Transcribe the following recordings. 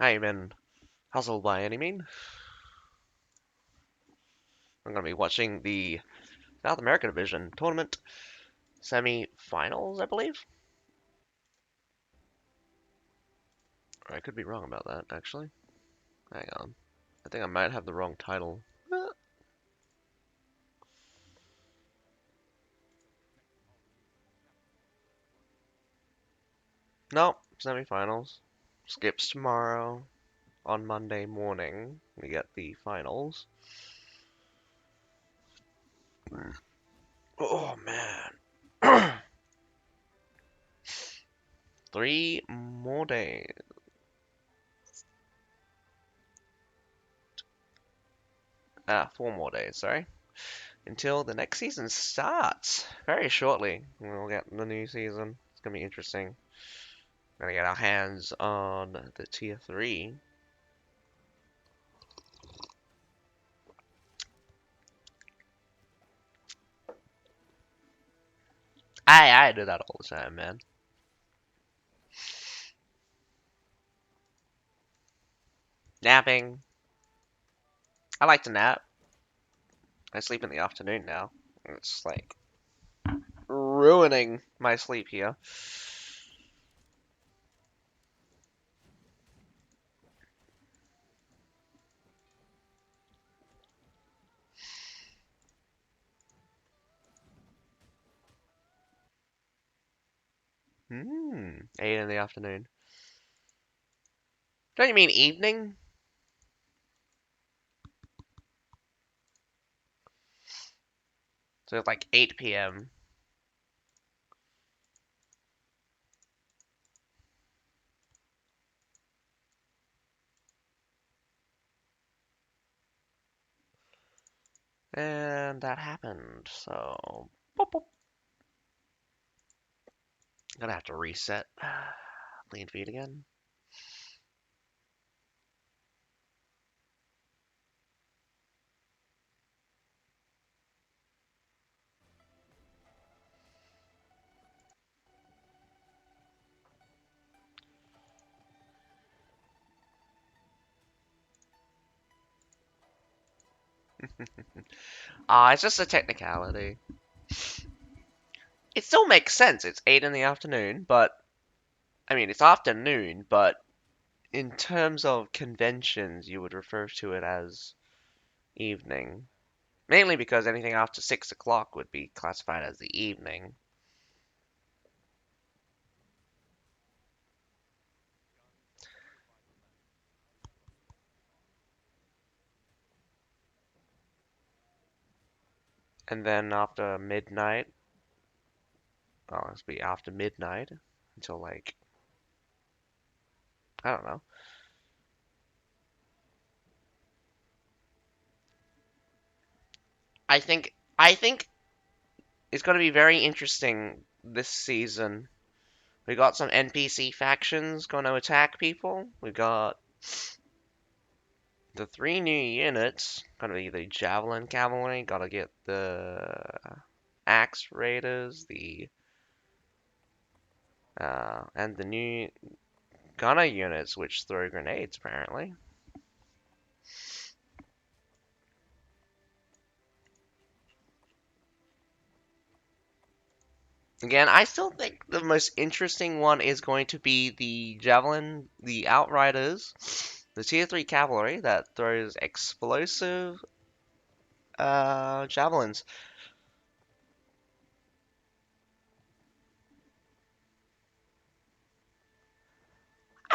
I ain't been hustled by any mean. I'm gonna be watching the South American Division tournament semi-finals, I believe. Or I could be wrong about that, actually. Hang on. I think I might have the wrong title. Nope, semi-finals. Skips tomorrow. On Monday morning, we get the finals. Oh man. 3 more days. 4 more days, sorry. Until the next season starts. Very shortly, we'll get the new season. It's gonna be interesting. Gonna get our hands on the tier 3. I do that all the time, man. Napping. I like to nap. I sleep in the afternoon now. It's like ruining my sleep here. Hmm. 8 in the afternoon. Don't you mean evening? So it's like 8 p.m. And that happened. So, boop, boop. Gonna have to reset. Lean feed again. It's just a technicality. It still makes sense. It's 8 in the afternoon, but I mean, it's afternoon, but in terms of conventions, you would refer to it as evening. Mainly because anything after 6 o'clock would be classified as the evening. And then after midnight, oh, it's be after midnight until like, I don't know. I think it's going to be very interesting this season. We got some NPC factions going to attack people. We got the 3 new units. Going to be the Javelin Cavalry. Got to get the Axe Raiders, the and the new Gunner units, which throw grenades apparently. Again, I still think the most interesting one is going to be the Javelin, the Outriders, the Tier 3 Cavalry that throws explosive javelins.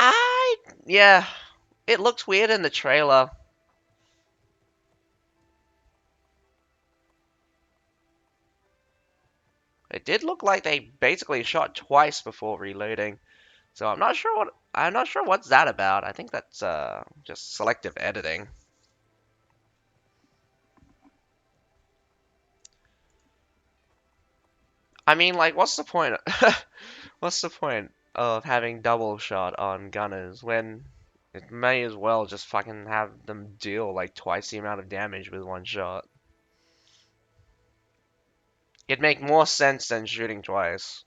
I, yeah, it looked weird in the trailer. It did look like they basically shot twice before reloading. So I'm not sure what's that about. I think that's just selective editing. I mean, like, what's the point? What's the point of having double shot on gunners when it may as well just fucking have them deal like twice the amount of damage with one shot? It'd make more sense than shooting twice.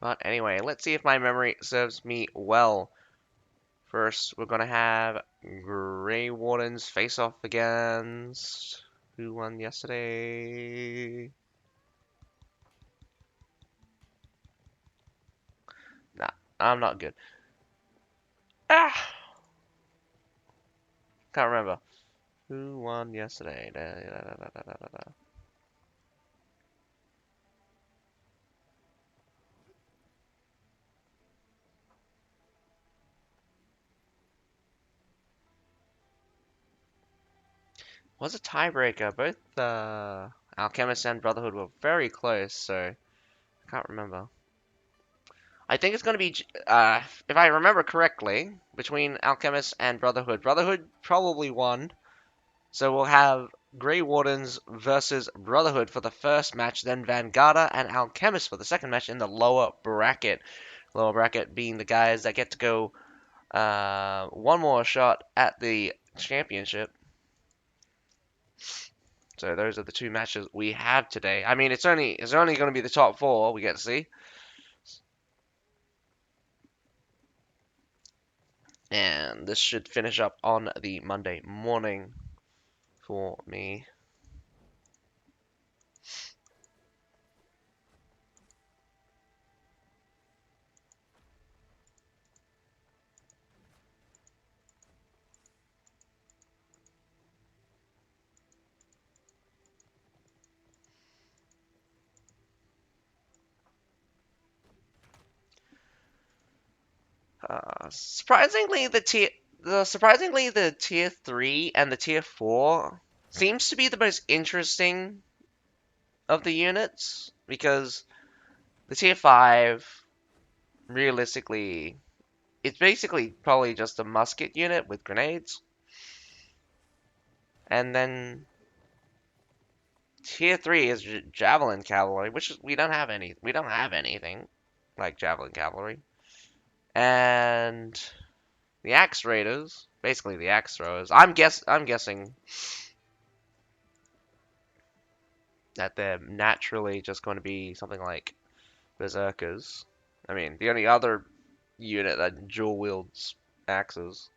But anyway, let's see if my memory serves me well. First, we're gonna have Grey Wardens face off against who won yesterday? Nah, I'm not good. Ah, can't remember. Who won yesterday? Da, da, da, da, da, da, da. Was a tiebreaker. Both Alchemist and Brotherhood were very close, so I can't remember. I think it's going to be, if I remember correctly, between Alchemist and Brotherhood. Brotherhood probably won, so we'll have Grey Wardens versus Brotherhood for the first match, then Vanguarda and Alchemist for the second match in the lower bracket. Lower bracket being the guys that get to go one more shot at the championship. So those are the two matches we have today. I mean, it's only going to be the top four we get to see, and this should finish up on the Monday morning for me. Surprisingly the tier 3 and the tier 4 seems to be the most interesting of the units because the tier 5 realistically it's basically probably just a musket unit with grenades, and then tier 3 is javelin cavalry, which we don't have anything like javelin cavalry. And the axe raiders, basically the axe throwers. I'm guessing that they're naturally just going to be something like berserkers. I mean, the only other unit that dual wields axes.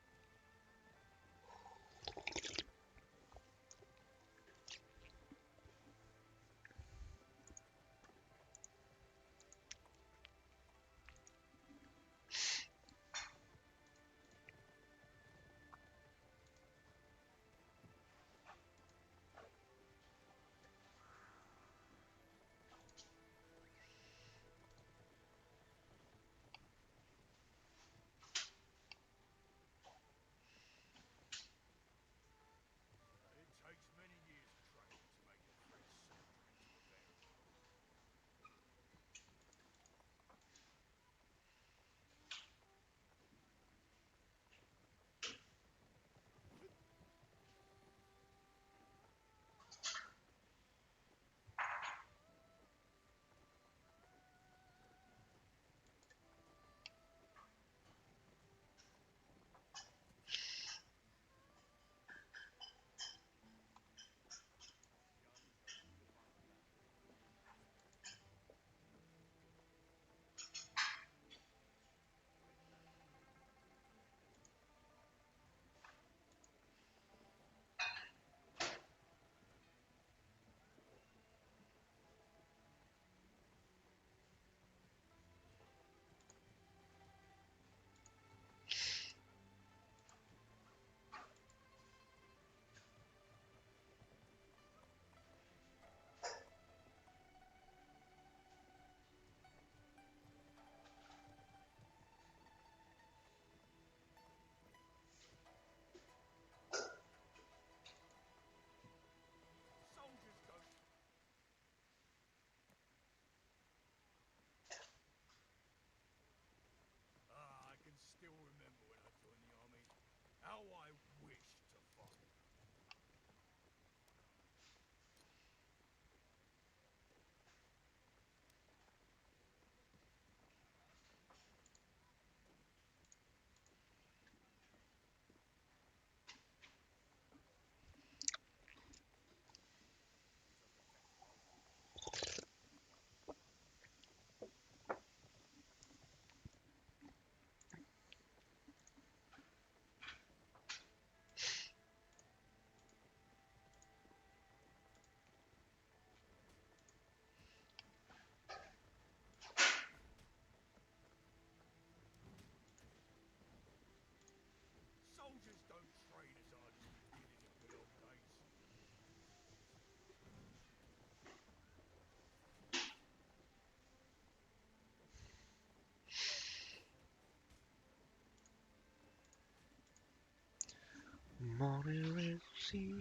Morning red sea,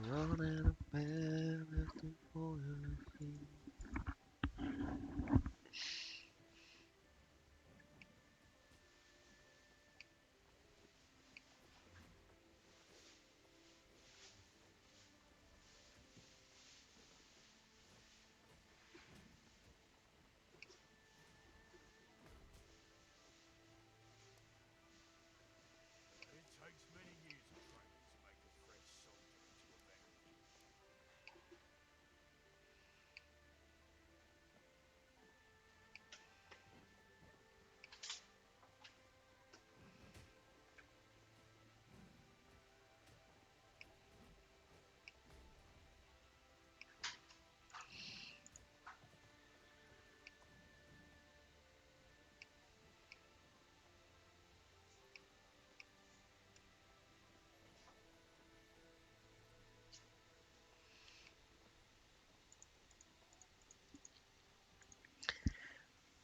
running a band at the morning sea.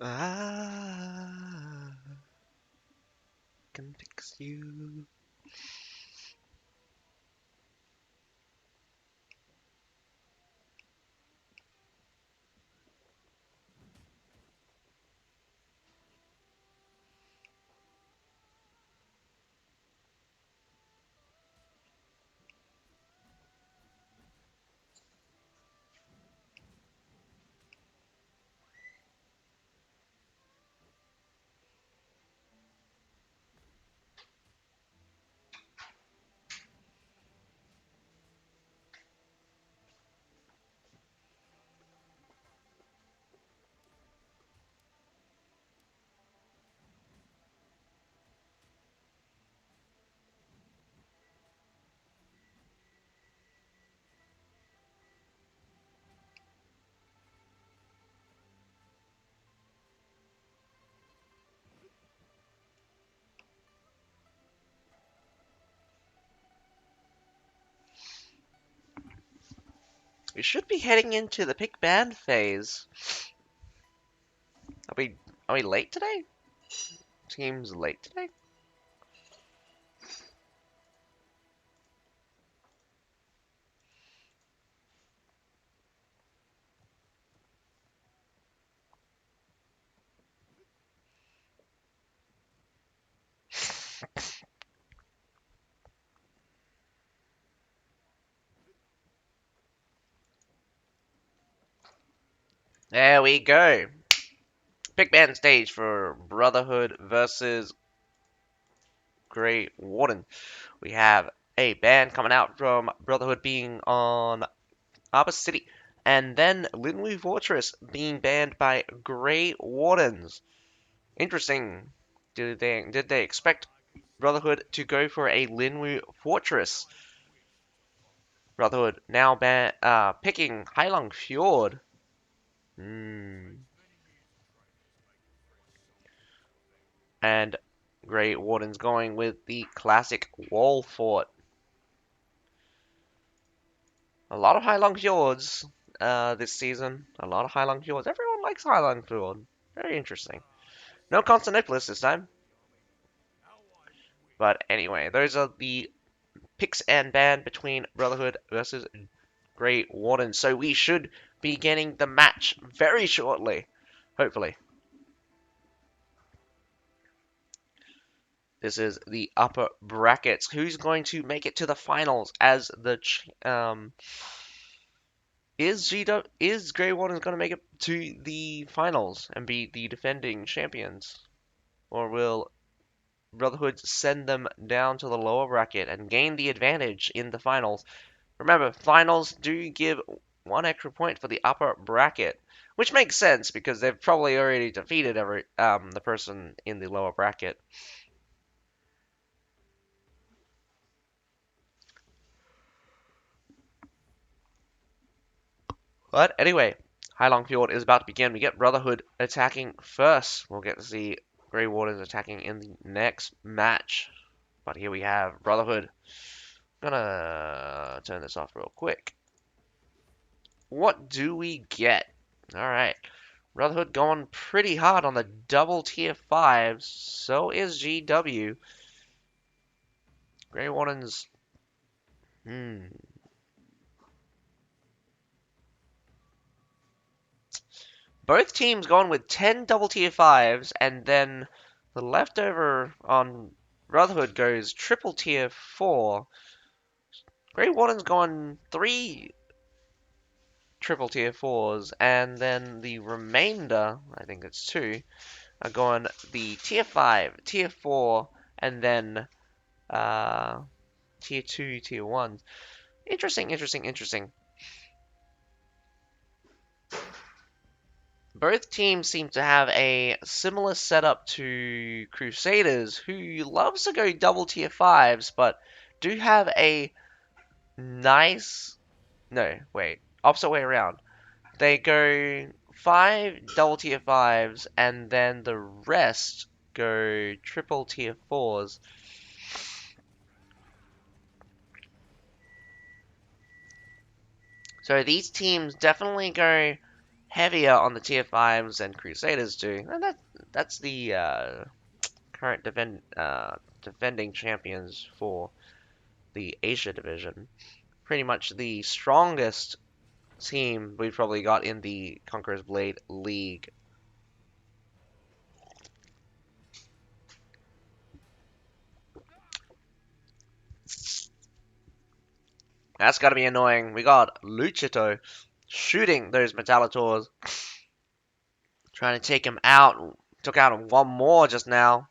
I can fix you. We should be heading into the pick band phase. Are we are we late today? Team's late today? There we go. Pick band stage for Brotherhood versus Grey Warden. We have a band coming out from Brotherhood being on Arbor City, and then Linley Fortress being banned by Grey Wardens. Interesting. Did they expect Brotherhood to go for a Linley Fortress? Brotherhood now picking Heilong Fjord. Hmm. And Grey Wardens going with the classic Wall Fort. A lot of Heilong Fjords this season. A lot of Heilong Fjords. Everyone likes Heilong Fjord. Very interesting. No Constantinopolis this time. But anyway, those are the picks and ban between Brotherhood versus Grey Warden. So we should be getting the match very shortly. Hopefully. This is the upper brackets. Who's going to make it to the finals as the is Grey Wardens going to make it to the finals and be the defending champions, or will Brotherhood send them down to the lower bracket and gain the advantage in the finals? Remember, finals do give one extra point for the upper bracket, which makes sense because they've probably already defeated the person in the lower bracket. But anyway, Heilong Fjord is about to begin. We get Brotherhood attacking first. We'll get to see Grey Wardens attacking in the next match. But here we have Brotherhood. Gonna turn this off real quick. What do we get? Alright. Brotherhood going pretty hard on the double tier 5s. So is GW. Grey Wardens Hmm. Both teams going with 10 double tier 5s, and then the leftover on Brotherhood goes triple tier 4. Grey Warden's gone 3 triple tier 4s, and then the remainder, I think it's 2, are going the tier 5, tier 4, and then uh, tier 2, tier 1. Interesting, interesting, interesting. Both teams seem to have a similar setup to Crusaders, who loves to go double tier 5s, but do have a nice. No, wait. Opposite way around. They go 5 double tier 5s, and then the rest go triple tier 4s. So these teams definitely go heavier on the tier 5s than Crusaders do. And that's the current defending champions for the Asia division. Pretty much the strongest team we've probably got in the Conqueror's Blade League. That's gotta be annoying. We got Luchito shooting those Metallators, trying to take him out. Took out one more just now.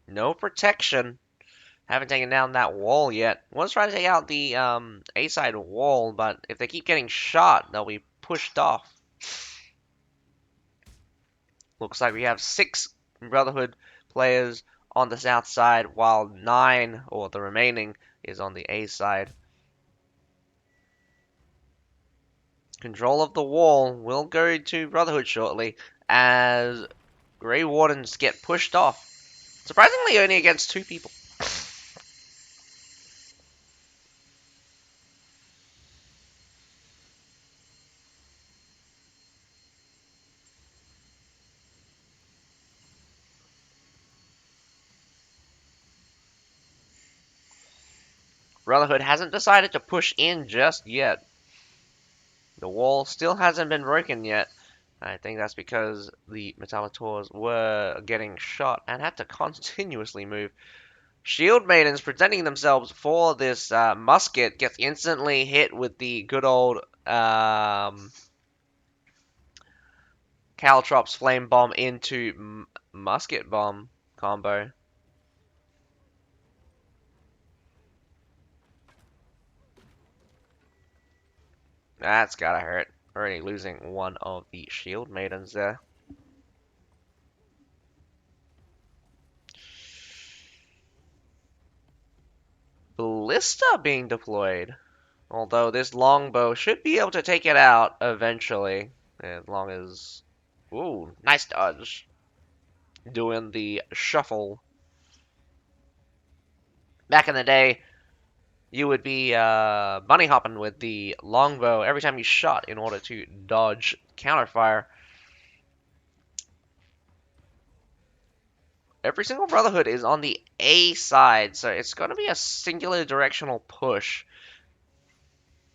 No protection. Haven't taken down that wall yet. Was trying to take out the A side wall, but if they keep getting shot, they'll be pushed off. Looks like we have 6 Brotherhood players on the south side, while 9, or the remaining, is on the A side. Control of the wall will go to Brotherhood shortly as Grey Wardens get pushed off. Surprisingly, only against 2 people. Brotherhood hasn't decided to push in just yet. The wall still hasn't been broken yet. I think that's because the Metallators were getting shot and had to continuously move. Shield Maidens presenting themselves for this musket gets instantly hit with the good old Caltrops Flame Bomb into Musket Bomb combo. That's gotta hurt. Already losing one of the Shield Maidens there. Ballista being deployed. Although this longbow should be able to take it out eventually. As long as... Ooh, nice dodge. Doing the shuffle. Back in the day, you would be bunny hopping with the longbow every time you shot in order to dodge counterfire. Every single Brotherhood is on the A side, so it's going to be a singular directional push.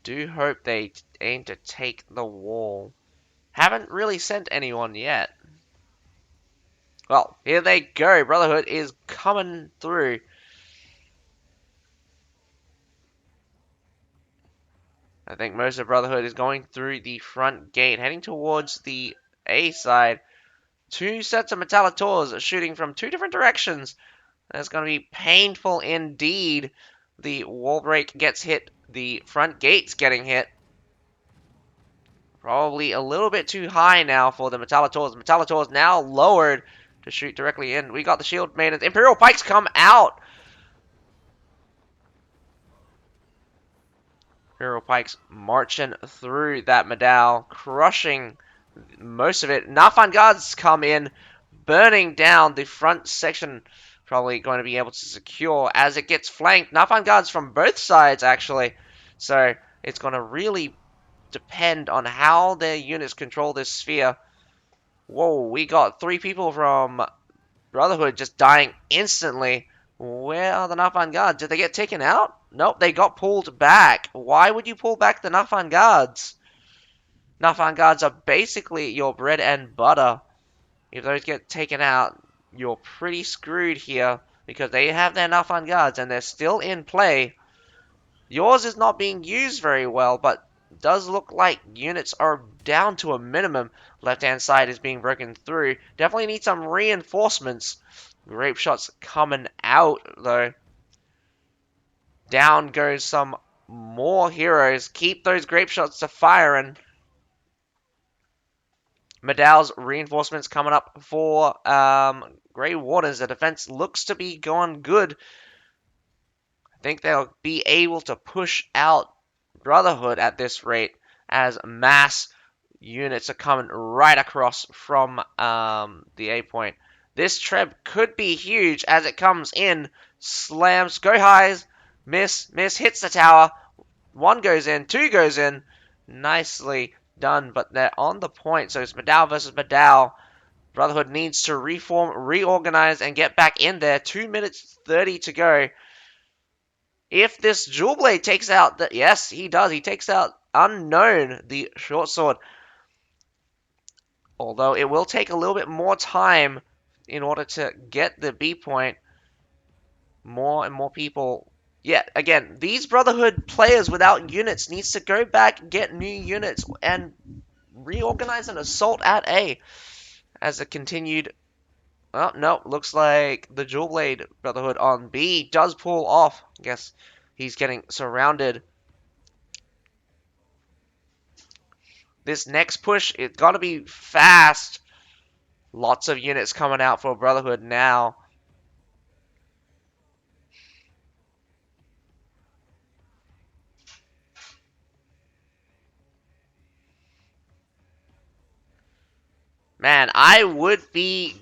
Do hope they aim to take the wall. Haven't really sent anyone yet. Well, here they go. Brotherhood is coming through. I think most of Brotherhood is going through the front gate, heading towards the A side. 2 sets of Metallators shooting from 2 different directions. That's going to be painful indeed. The wall break gets hit. The front gate's getting hit. Probably a little bit too high now for the Metallators. Metallators now lowered to shoot directly in. We got the Shield Maidens. Imperial Pikes come out. Imperial Pikes marching through that medal, crushing most of it. Nafan Guards come in, burning down the front section. Probably going to be able to secure as it gets flanked. Nafan Guards from both sides, actually. So it's going to really depend on how their units control this sphere. Whoa, we got 3 people from Brotherhood just dying instantly. Where are the Nafan guards? Did they get taken out? Nope, they got pulled back. Why would you pull back the Nafan guards? Nafan guards are basically your bread and butter. If those get taken out, you're pretty screwed here because they have their Nafan guards and they're still in play. Yours is not being used very well, but does look like units are down to a minimum. Left-hand side is being broken through. Definitely need some reinforcements. Grape shots coming out, though. Down goes some more heroes. Keep those grape shots to firing. Medal's reinforcements coming up for Grey Wardens. The defense looks to be going good. I think they'll be able to push out Brotherhood at this rate as mass units are coming right across from the A point. This treb could be huge as it comes in. Slams, go highs, miss, hits the tower. One goes in, two goes in. Nicely done, but they're on the point, so it's Medal versus Medal. Brotherhood needs to reform, reorganize, and get back in there. 2 minutes 30 to go. If this Jewel Blade takes out the... Yes, he does. He takes out Unknown, the short sword. Although it will take a little bit more time in order to get the B point. More and more people... Yeah, again, these Brotherhood players without units needs to go back, get new units, and reorganize an assault at A. As a continued... Oh, no, looks like the Jewel Blade Brotherhood on B does pull off. I guess he's getting surrounded. This next push, it's got to be fast. Lots of units coming out for Brotherhood now. Man, I would be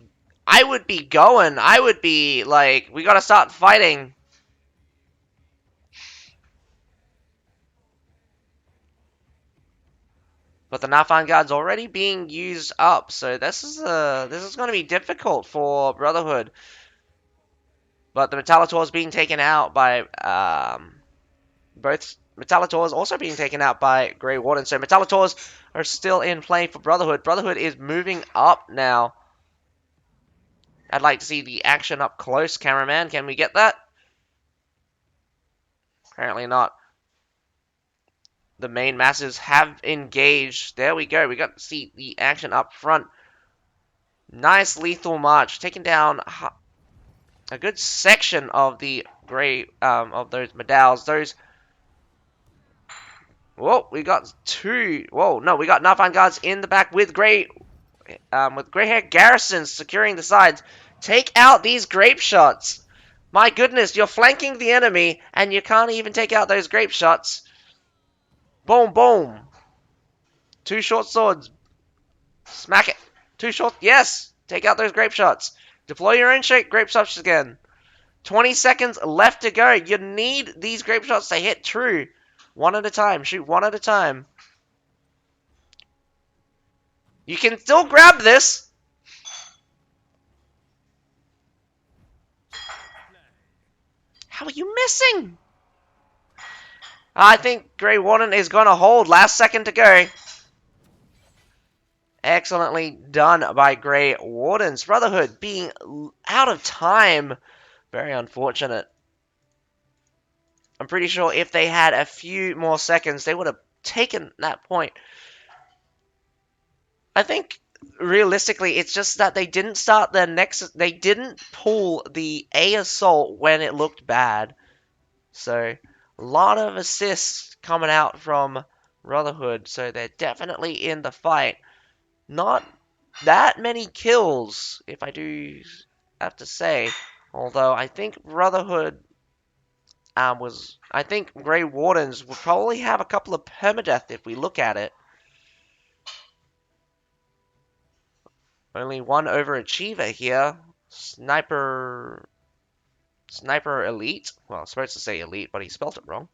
going. I would be like, we gotta start fighting. But the Nafan Guard's already being used up, so this is going to be difficult for Brotherhood. But the Metallitor is being taken out by both Metallitor is also being taken out by Grey Warden. So Metallitors are still in play for Brotherhood. Brotherhood is moving up now. I'd like to see the action up close, cameraman. Can we get that? Apparently not. The main masses have engaged. There we go. We got to see the action up front. Nice lethal march, taking down a good section of the grey of those medals. Those. Whoa, we got two. Whoa, no, we got Nafan guards in the back with grey hair garrisons securing the sides. Take out these grape shots. My goodness, you're flanking the enemy and you can't even take out those grape shots. Boom, boom. Two short swords. Smack it. Two short. Yes. Take out those grape shots. Deploy your own grape shots again. 20 seconds left to go. You need these grape shots to hit true. One at a time. Shoot one at a time. You can still grab this. How are you missing? I think Grey Warden is going to hold. Last second to go. Excellently done by Grey Wardens. Brotherhood being out of time. Very unfortunate. I'm pretty sure if they had a few more seconds, they would have taken that point. I think realistically, it's just that they didn't start their next. They didn't pull the A assault when it looked bad. So, a lot of assists coming out from Brotherhood. So, they're definitely in the fight. Not that many kills, if I do have to say. Although, I think Brotherhood I think Grey Wardens would probably have a couple of permadeath if we look at it. Only one overachiever here. Sniper Elite. Well, I was supposed to say Elite, but he spelled it wrong.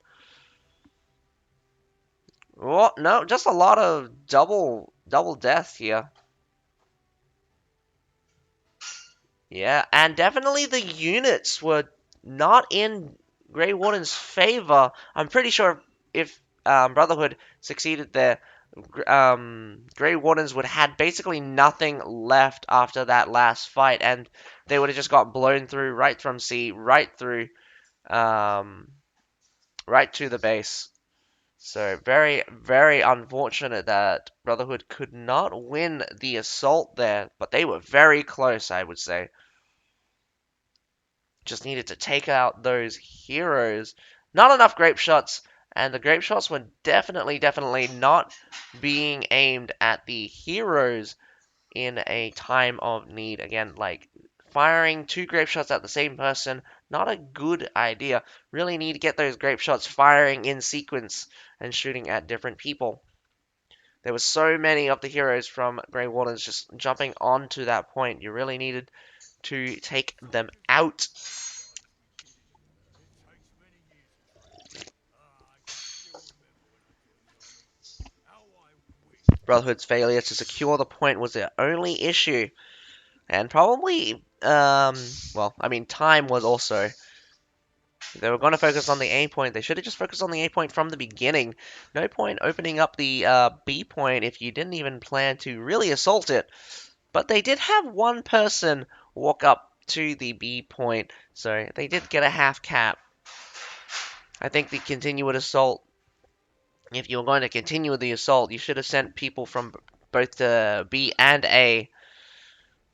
Oh, no, just a lot of double death here. Yeah, and definitely the units were not in Grey Warden's favor. I'm pretty sure if Brotherhood succeeded there, Grey Wardens would have had basically nothing left after that last fight, and they would have just got blown through right from C, right through, um, right to the base. So very, very unfortunate that Brotherhood could not win the assault there, but they were very close, I would say. Just needed to take out those heroes. Not enough grape shots, and the grape shots were definitely not being aimed at the heroes in a time of need. Again, like firing two grape shots at the same person, not a good idea. Really need to get those grape shots firing in sequence and shooting at different people. There were so many of the heroes from Grey Wardens just jumping onto that point. You really needed to take them out. Brotherhood's failure to secure the point was their only issue. And probably, well, I mean, time was also. If they were going to focus on the A point, they should have just focused on the A point from the beginning. No point opening up the B point if you didn't even plan to really assault it. But they did have one person walk up to the B point, so they did get a half cap. I think the continued assault, if you were going to continue the assault, you should have sent people from both the B and A.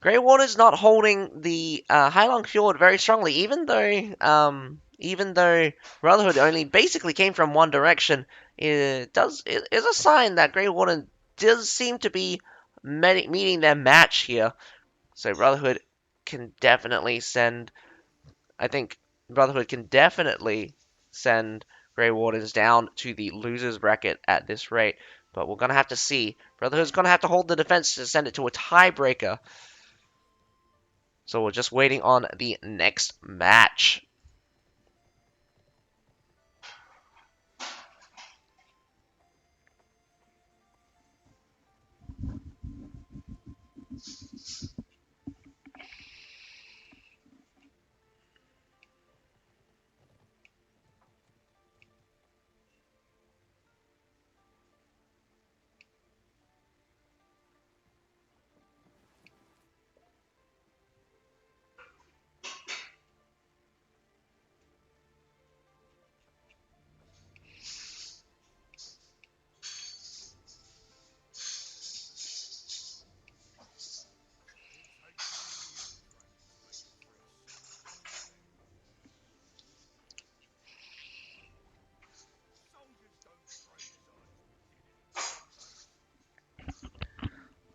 Grey Water's not holding the Heilong Fjord very strongly, even though Brotherhood only basically came from one direction. It is a sign that Grey Water does seem to be meeting their match here. So Brotherhood can definitely send. I think Brotherhood can definitely send Grey Wardens down to the losers bracket at this rate. But we're gonna have to see. Brotherhood's gonna have to hold the defense to send it to a tiebreaker. So we're just waiting on the next match.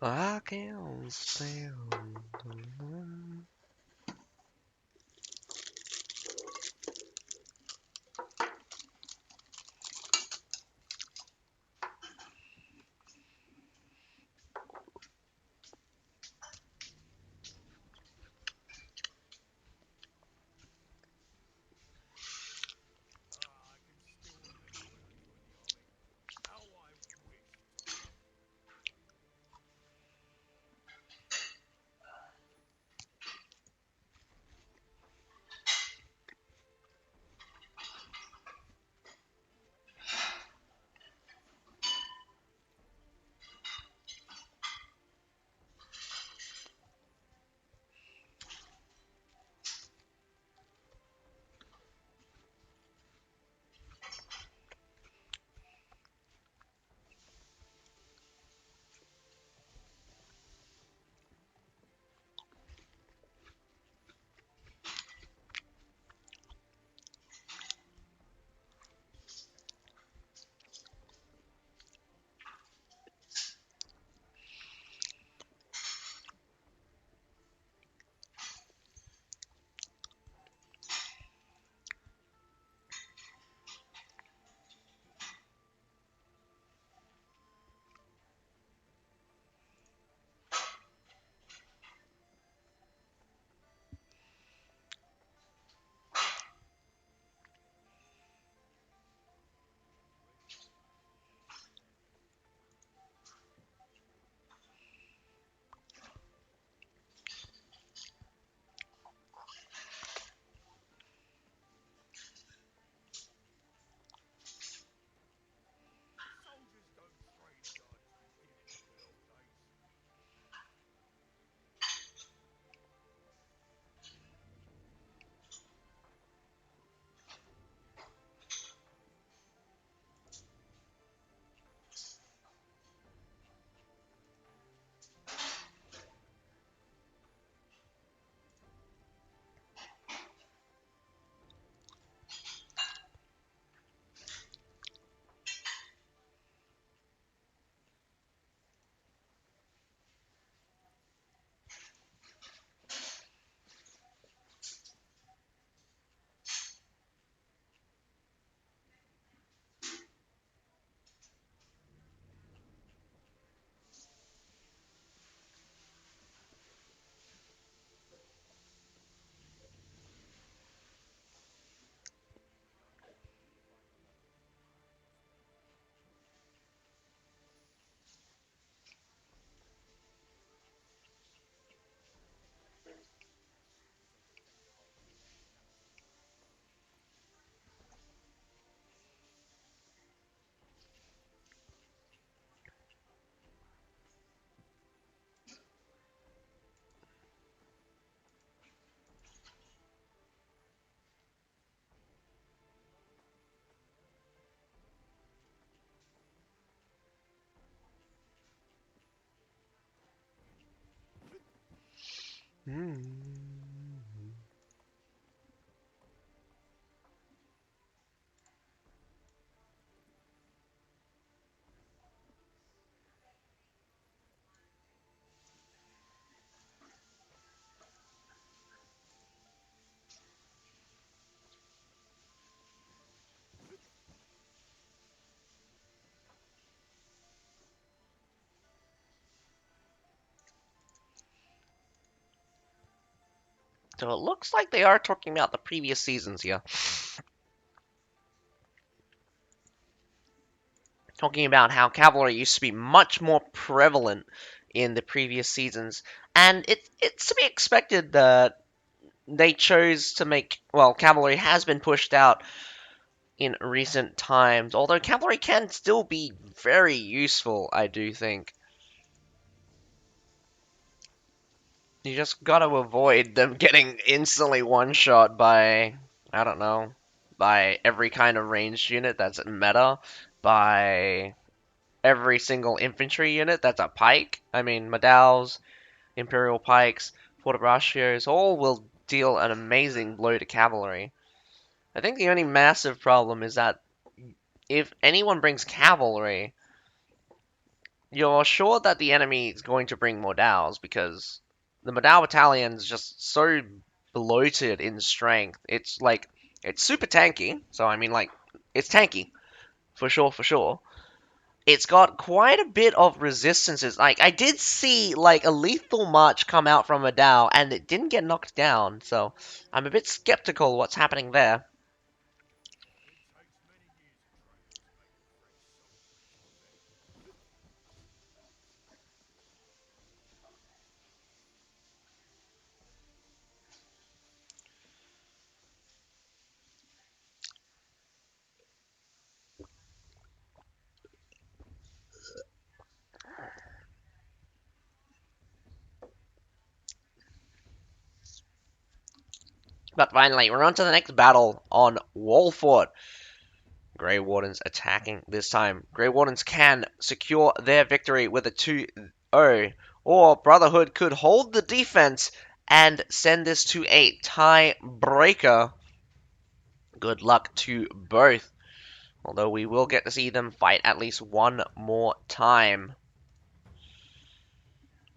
I can't stand. Hmm. So it looks like they are talking about the previous seasons here. Talking about how cavalry used to be much more prevalent in the previous seasons. And it's to be expected that they chose to make, well, cavalry has been pushed out in recent times, although cavalry can still be very useful, I do think. You just gotta avoid them getting instantly one-shot by, I don't know, by every kind of ranged unit that's meta, by every single infantry unit that's a pike. I mean, Medals, Imperial Pikes, Fortebraccios, all will deal an amazing blow to cavalry. I think the only massive problem is that if anyone brings cavalry, you're sure that the enemy is going to bring Modals because the Modal battalion is just so bloated in strength. It's super tanky, so I mean it's tanky for sure, for sure. It's got quite a bit of resistances. Like I did see like a lethal march come out from Modal and it didn't get knocked down, so I'm a bit skeptical what's happening there. But finally, we're on to the next battle on Wallfort. Grey Wardens attacking this time. Grey Wardens can secure their victory with a 2-0, or Brotherhood could hold the defense and send this to a tie-breaker. Good luck to both, although we will get to see them fight at least one more time.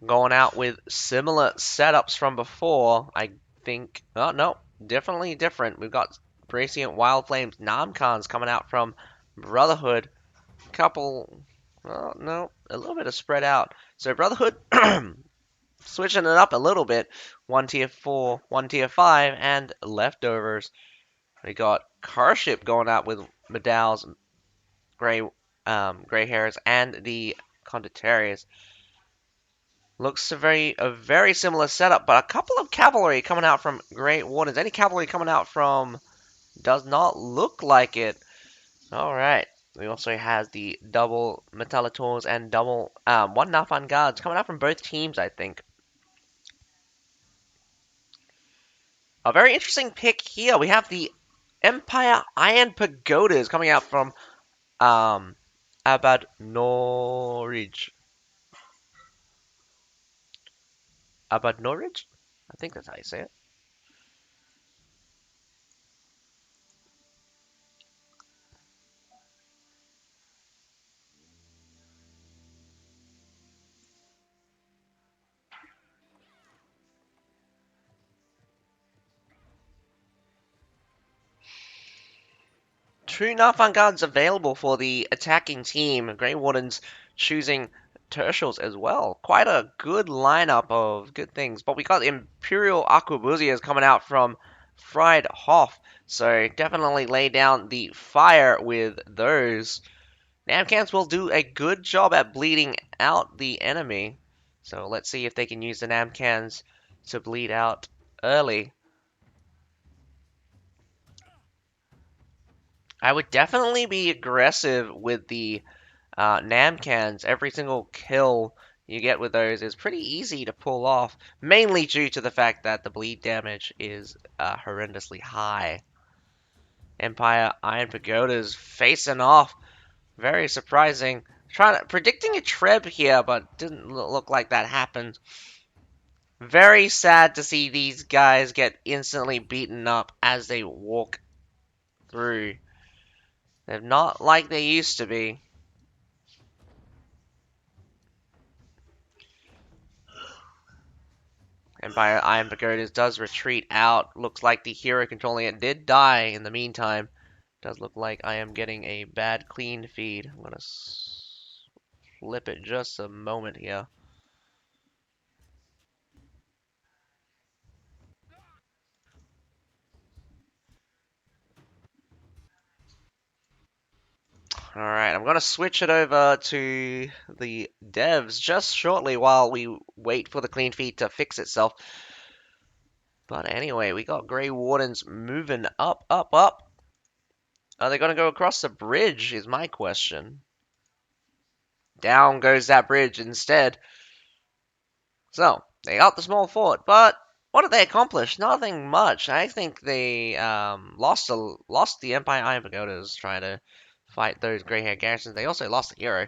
Going out with similar setups from before, I think. Oh, no, definitely different. We've got Bracient Wild Flames Namkhans coming out from Brotherhood. Couple, well, no, a little bit of spread out. So Brotherhood switching it up a little bit. One tier 4, one tier 5, and leftovers. We got Carship going out with Medal's gray hairs and the Condottierias. Looks a very similar setup, but a couple of cavalry coming out from Grey Wardens. Any cavalry coming out from does not look like it. Alright. We also have the double Metallators and double one Nafan Guards coming out from both teams, I think. A very interesting pick here. We have the Empire Iron Pagodas coming out from um Abad Norwich. Abad Norwich? I think that's how you say it. Two Nafan Guards available for the attacking team. Grey Wardens choosing Tertials as well. Quite a good lineup of good things. But we got Imperial Arquebusiers coming out from Fried Hoff. So definitely lay down the fire with those. Namcans will do a good job at bleeding out the enemy. So let's see if they can use the Namcans to bleed out early. I would definitely be aggressive with the Namcans. Every single kill you get with those is pretty easy to pull off, mainly due to the fact that the bleed damage is horrendously high. Empire Iron Pagodas facing off. Very surprising. Predicting a Treb here, but didn't look like that happened. Very sad to see these guys get instantly beaten up as they walk through. They're not like they used to be. Empire Iron Pagodas does retreat out. Looks like the hero controlling it did die in the meantime. Does look like I am getting a bad clean feed. I'm gonna flip it just a moment here. Alright, I'm gonna switch it over to the devs just shortly while we wait for the clean feed to fix itself. But anyway, we got Grey Wardens moving up, up, up. Are they gonna go across the bridge is my question. Down goes that bridge instead. So, they got the small fort, but what did they accomplish? Nothing much. I think they lost the Empire Iron Pagodas trying to fight those grey-haired garrisons. They also lost the hero.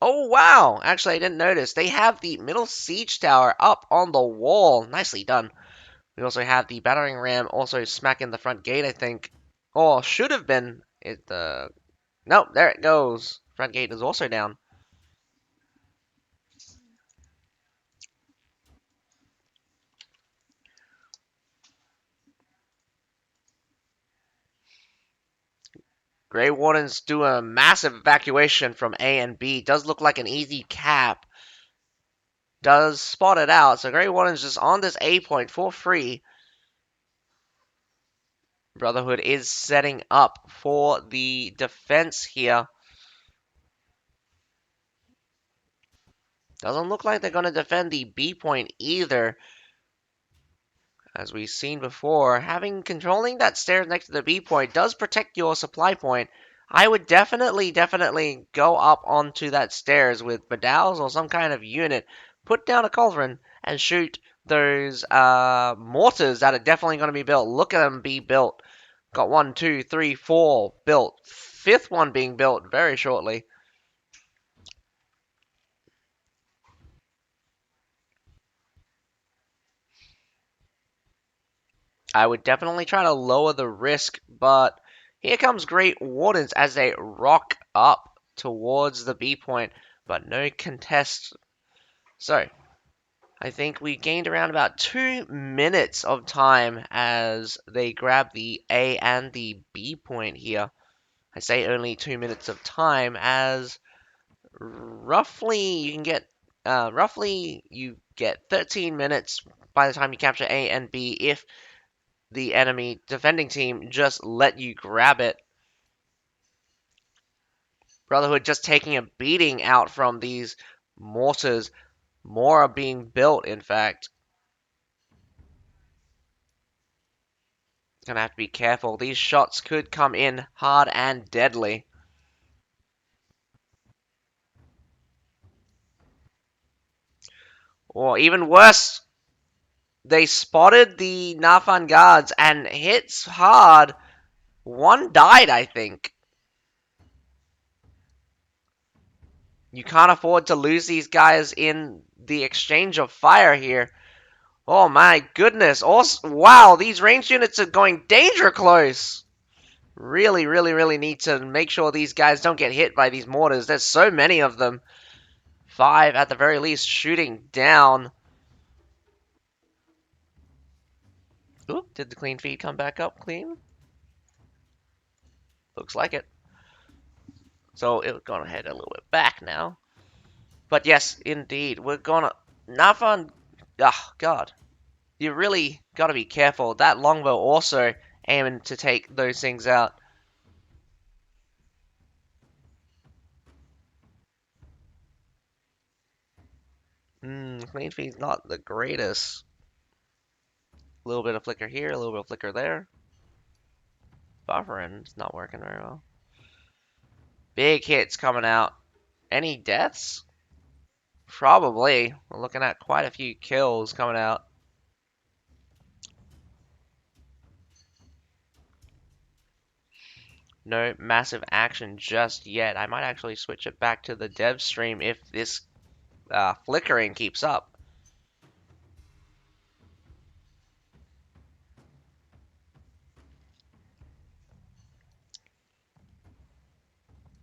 Oh, wow! Actually, I didn't notice. They have the middle siege tower up on the wall. Nicely done. We also have the battering ram also smacking the front gate, I think. Or should have been. Nope, there it goes. Front gate is also down. Grey Wardens do a massive evacuation from A and B. Does look like an easy cap. Does spot it out. So Grey Wardens just on this A point for free. Brotherhood is setting up for the defense here. Doesn't look like they're going to defend the B point either. As we've seen before, controlling that stairs next to the B point does protect your supply point. I would definitely go up onto that stairs with medals or some kind of unit, put down a cauldron, and shoot those mortars that are definitely going to be built. Look at them be built. Got 1, 2, 3, 4 built. Fifth one being built very shortly. I would definitely try to lower the risk, but here comes Great Wardens as they rock up towards the B point, but no contest. So, I think we gained around about 2 minutes of time as they grab the A and the B point here. I say only 2 minutes of time as roughly you get 13 minutes by the time you capture A and B if the enemy defending team just let you grab it. Brotherhood just taking a beating out from these mortars. More are being built, in fact. Gonna have to be careful. These shots could come in hard and deadly. Or even worse, they spotted the Nafan guards and hits hard. One died, I think. You can't afford to lose these guys in the exchange of fire here. Oh my goodness. Also, wow, these ranged units are going danger close. Really need to make sure these guys don't get hit by these mortars. There's so many of them. 5 at the very least shooting down. Oop, did the clean feed come back up clean? Looks like it. So it's gonna head a little bit back now. But yes, indeed, we're gonna... Nafan... Oh, God. You really gotta be careful. That longbow also aiming to take those things out. Clean feed's not the greatest. A little bit of flicker here, a little bit of flicker there. Buffering, it's not working very well. Big hits coming out. Any deaths? Probably. We're looking at quite a few kills coming out. No massive action just yet. I might actually switch it back to the dev stream if this flickering keeps up.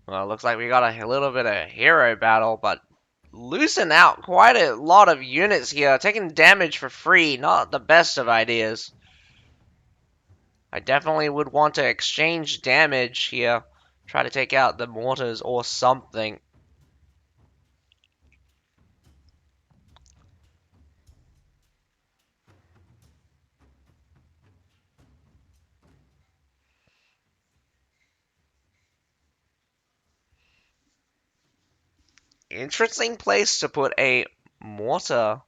Well, looks like we got a little bit of hero battle, but losing out quite a lot of units here. Taking damage for free, not the best of ideas. I definitely would want to exchange damage here. Try to take out the mortars or something. Interesting place to put a mortar.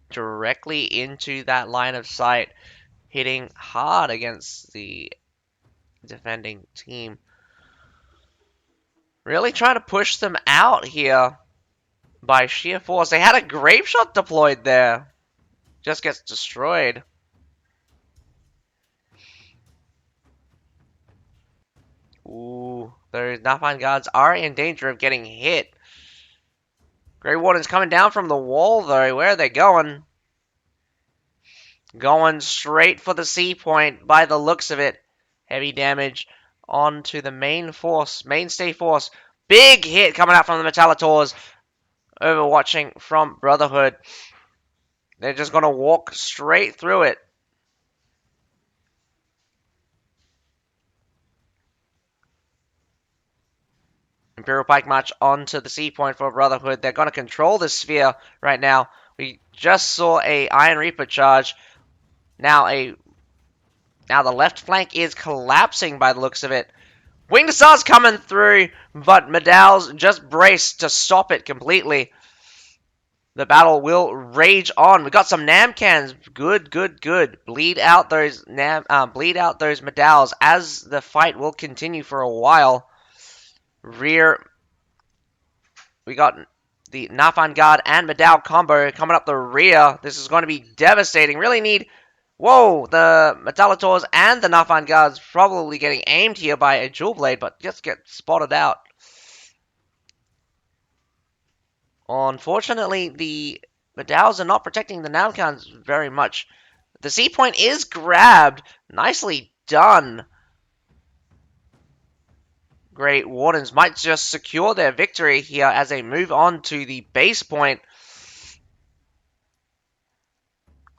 Directly into that line of sight, hitting hard against the defending team. Really trying to push them out here by sheer force. They had a grape shot deployed there. Just gets destroyed. Ooh, those Nafan guards are in danger of getting hit. Grey Warden's coming down from the wall though. Where are they going? Going straight for the C point by the looks of it. Heavy damage onto the main force, mainstay force. Big hit coming out from the Metallators. Overwatching from Brotherhood. They're just going to walk straight through it. Imperial Pike March onto the C point for Brotherhood. They're going to control the sphere right now. We just saw a Iron Reaper charge. Now the left flank is collapsing by the looks of it. Winged Hussars coming through, but Medal's just braced to stop it completely. The battle will rage on. We got some Namcans. Good, good, good. Bleed out those Medals as the fight will continue for a while. Rear. We got the Nafan Guard and Medal combo coming up the rear. This is going to be devastating. Really need. Whoa, the Metallators and the Nafan Guards probably getting aimed here by a Jewel Blade, but just get spotted out. Unfortunately, the Medals are not protecting the Namcans very much. The C point is grabbed. Nicely done. Great Wardens might just secure their victory here as they move on to the base point.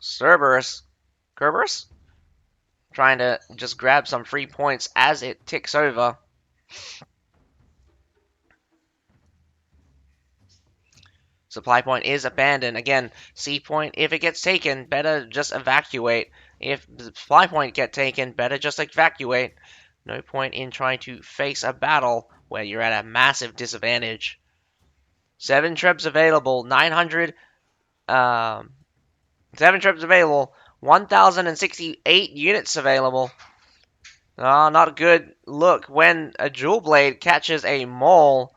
Kerberos trying to just grab some free points as it ticks over. Supply point is abandoned. Again, C point, if it gets taken, better just evacuate. If the supply point get taken, better just evacuate. No point in trying to face a battle where you're at a massive disadvantage. 7 trips available, 900, 7 trips available, 1,068 units available. Oh, not a good look when a Jewel Blade catches a mole.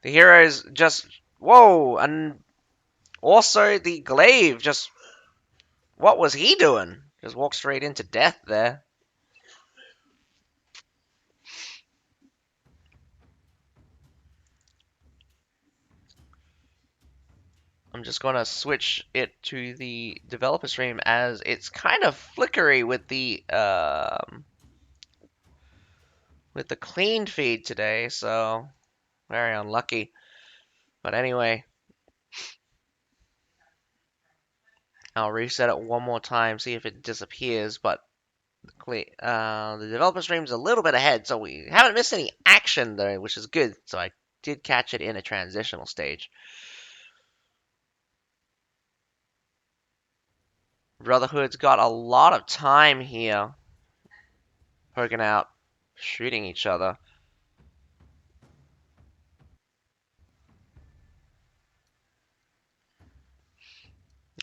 The heroes just, whoa, and also the Glaive just, what was he doing? Just walked straight into death there. I'm just going to switch it to the developer stream as it's kind of flickery with the clean feed today, so very unlucky. But anyway, I'll reset it one more time, see if it disappears. But the developer stream's a little bit ahead, so we haven't missed any action though, which is good. So I did catch it in a transitional stage. Brotherhood's got a lot of time here. Poking out, shooting each other.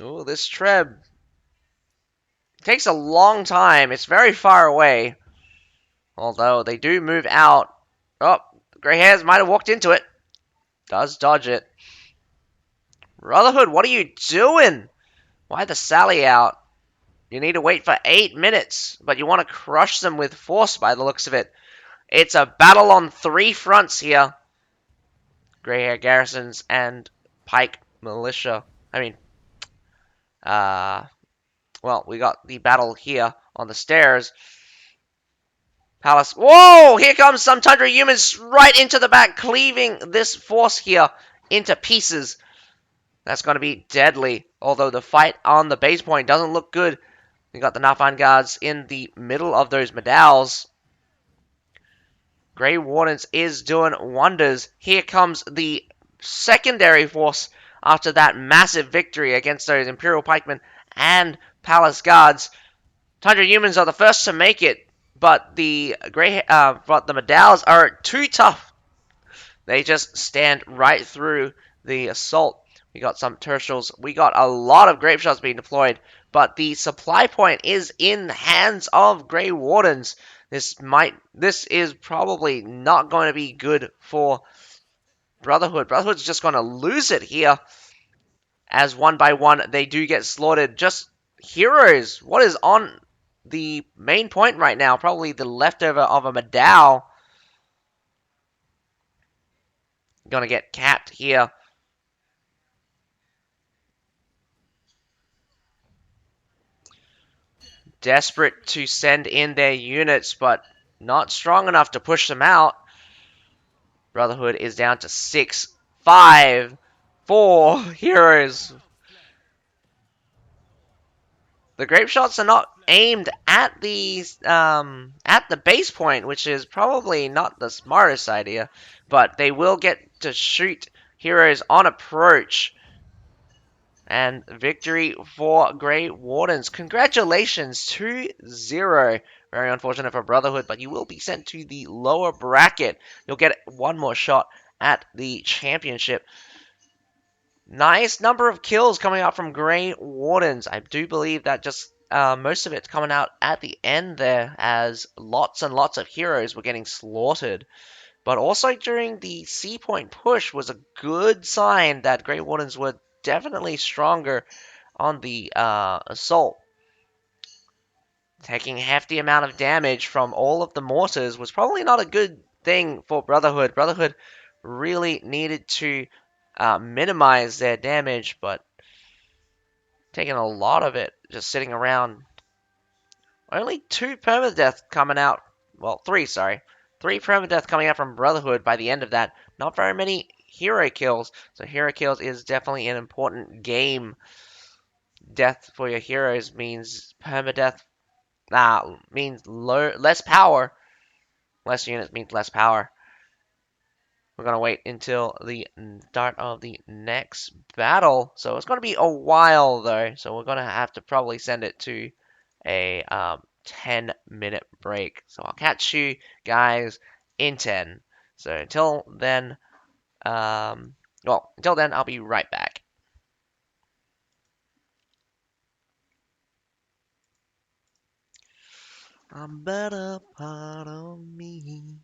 Ooh, this Treb takes a long time. It's very far away. Although they do move out. Oh, Grey Hairs might have walked into it. Does dodge it. Brotherhood, what are you doing? Why the sally out? You need to wait for 8 minutes, but you want to crush them with force by the looks of it. It's a battle on 3 fronts here. Grey Hair Garrisons and Pike Militia. I mean, uh, well, we got the battle here on the stairs. Palace. Whoa! Here comes some Tundra humans right into the back, cleaving this force here into pieces. That's going to be deadly. Although the fight on the base point doesn't look good. We got the Nafan guards in the middle of those medals. Grey Wardens is doing wonders. Here comes the secondary force after that massive victory against those Imperial Pikemen and Palace Guards. Tundra humans are the first to make it, but the Medals are too tough. They just stand right through the assault. We got some tertials. We got a lot of grape shots being deployed, but the supply point is in the hands of Grey Wardens. This is probably not going to be good for Brotherhood. Brotherhood's just going to lose it here, as one by one they do get slaughtered. Just heroes. What is on the main point right now? Probably the leftover of a Medal. Gonna get capped here. Desperate to send in their units, but not strong enough to push them out. Brotherhood is down to 6, 5, 4 heroes. The grape shots are not aimed at the base point, which is probably not the smartest idea, but they will get to shoot heroes on approach. And victory for Grey Wardens. Congratulations, 2-0. Very unfortunate for Brotherhood, but you will be sent to the lower bracket. You'll get one more shot at the championship. Nice number of kills coming out from Grey Wardens. I do believe that just most of it's coming out at the end there, as lots and lots of heroes were getting slaughtered. But also during the C point push was a good sign that Grey Wardens were definitely stronger on the assault. Taking a hefty amount of damage from all of the mortars was probably not a good thing for Brotherhood. Brotherhood really needed to minimize their damage, but taking a lot of it just sitting around. Only 2 permadeath coming out. Well, 3, sorry. 3 permadeath coming out from Brotherhood by the end of that. Not very many hero kills. So hero kills is definitely an important game. Death for your heroes means permadeath. Means less power. Less units means less power. We're going to wait until the start of the next battle. So it's going to be a while, though. So we're going to have to probably send it to a 10-minute break. So I'll catch you guys in 10. So until then, I'll be right back. I'm better part of me.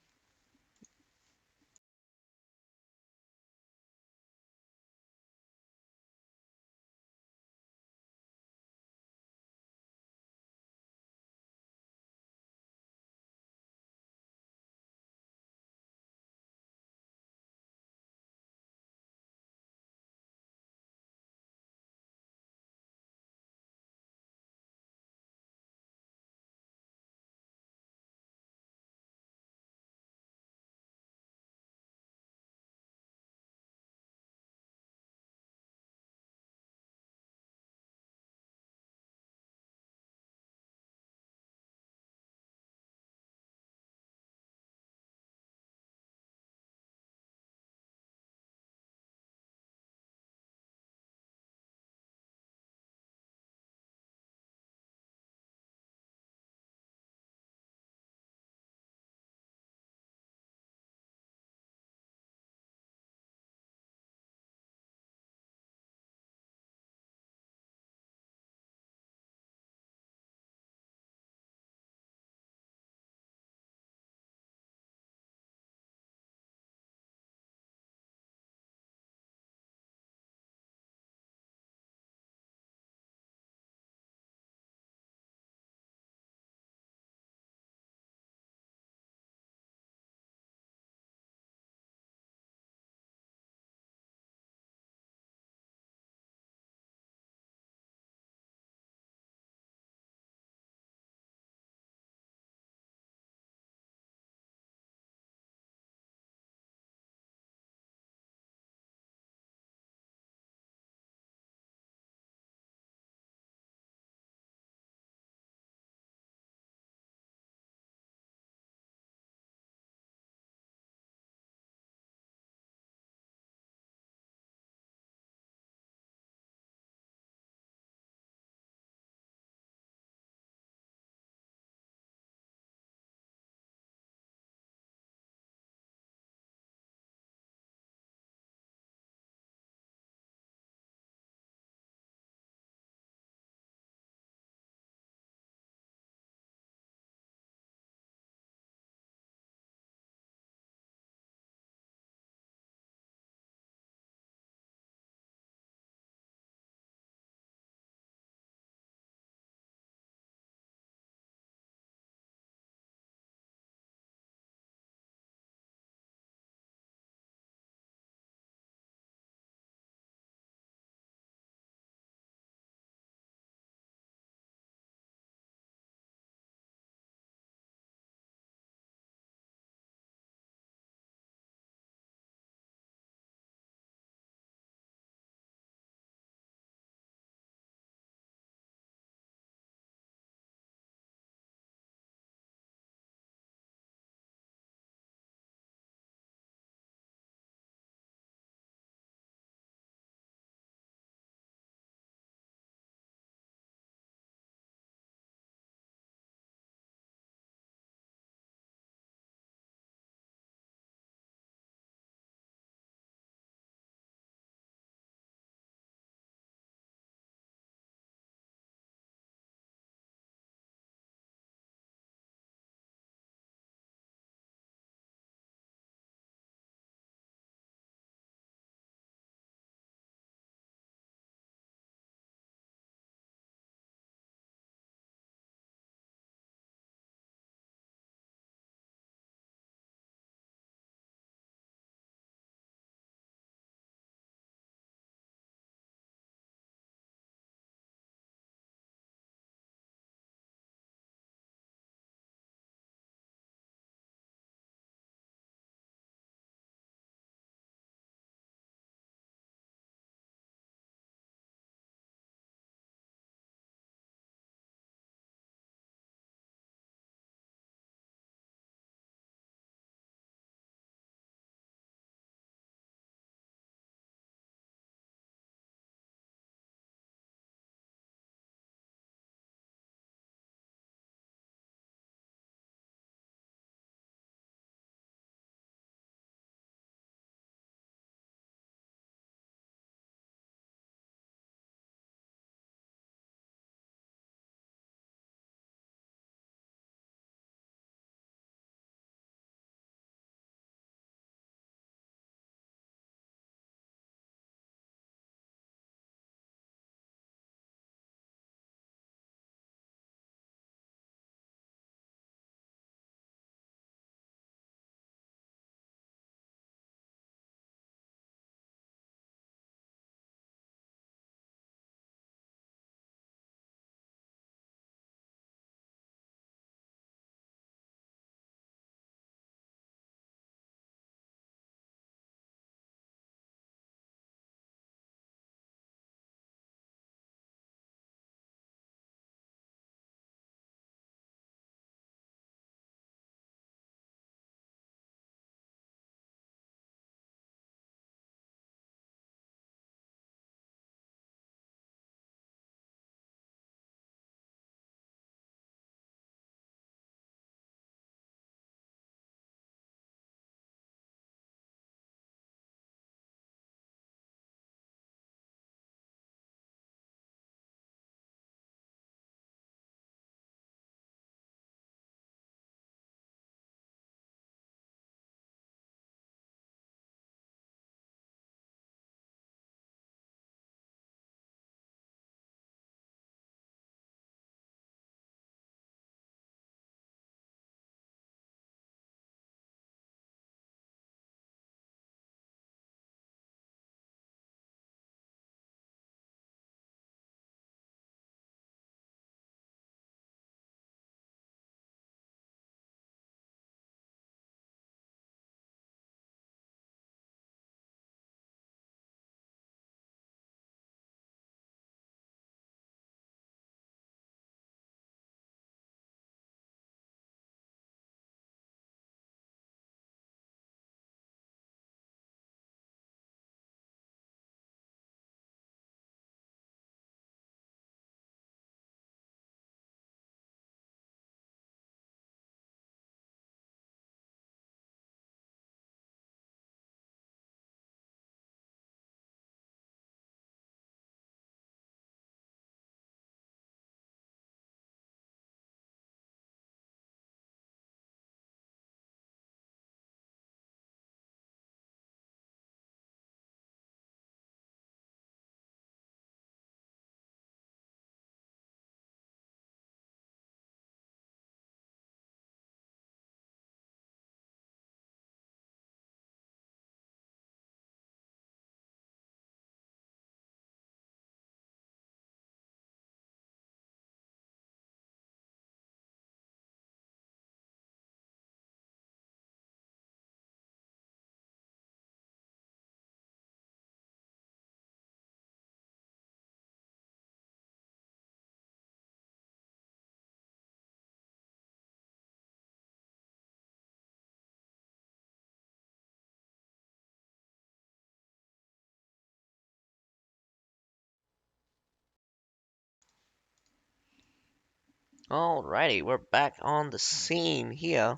Alrighty, we're back on the scene here.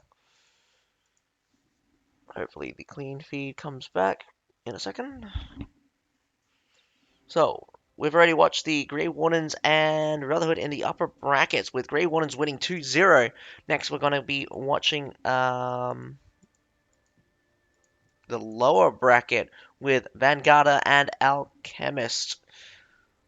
Hopefully the clean feed comes back in a second. So, we've already watched the Grey Wardens and Brotherhood in the upper brackets, with Grey Wardens winning 2-0. Next, we're going to be watching the lower bracket with Vanguarda and Alchemist.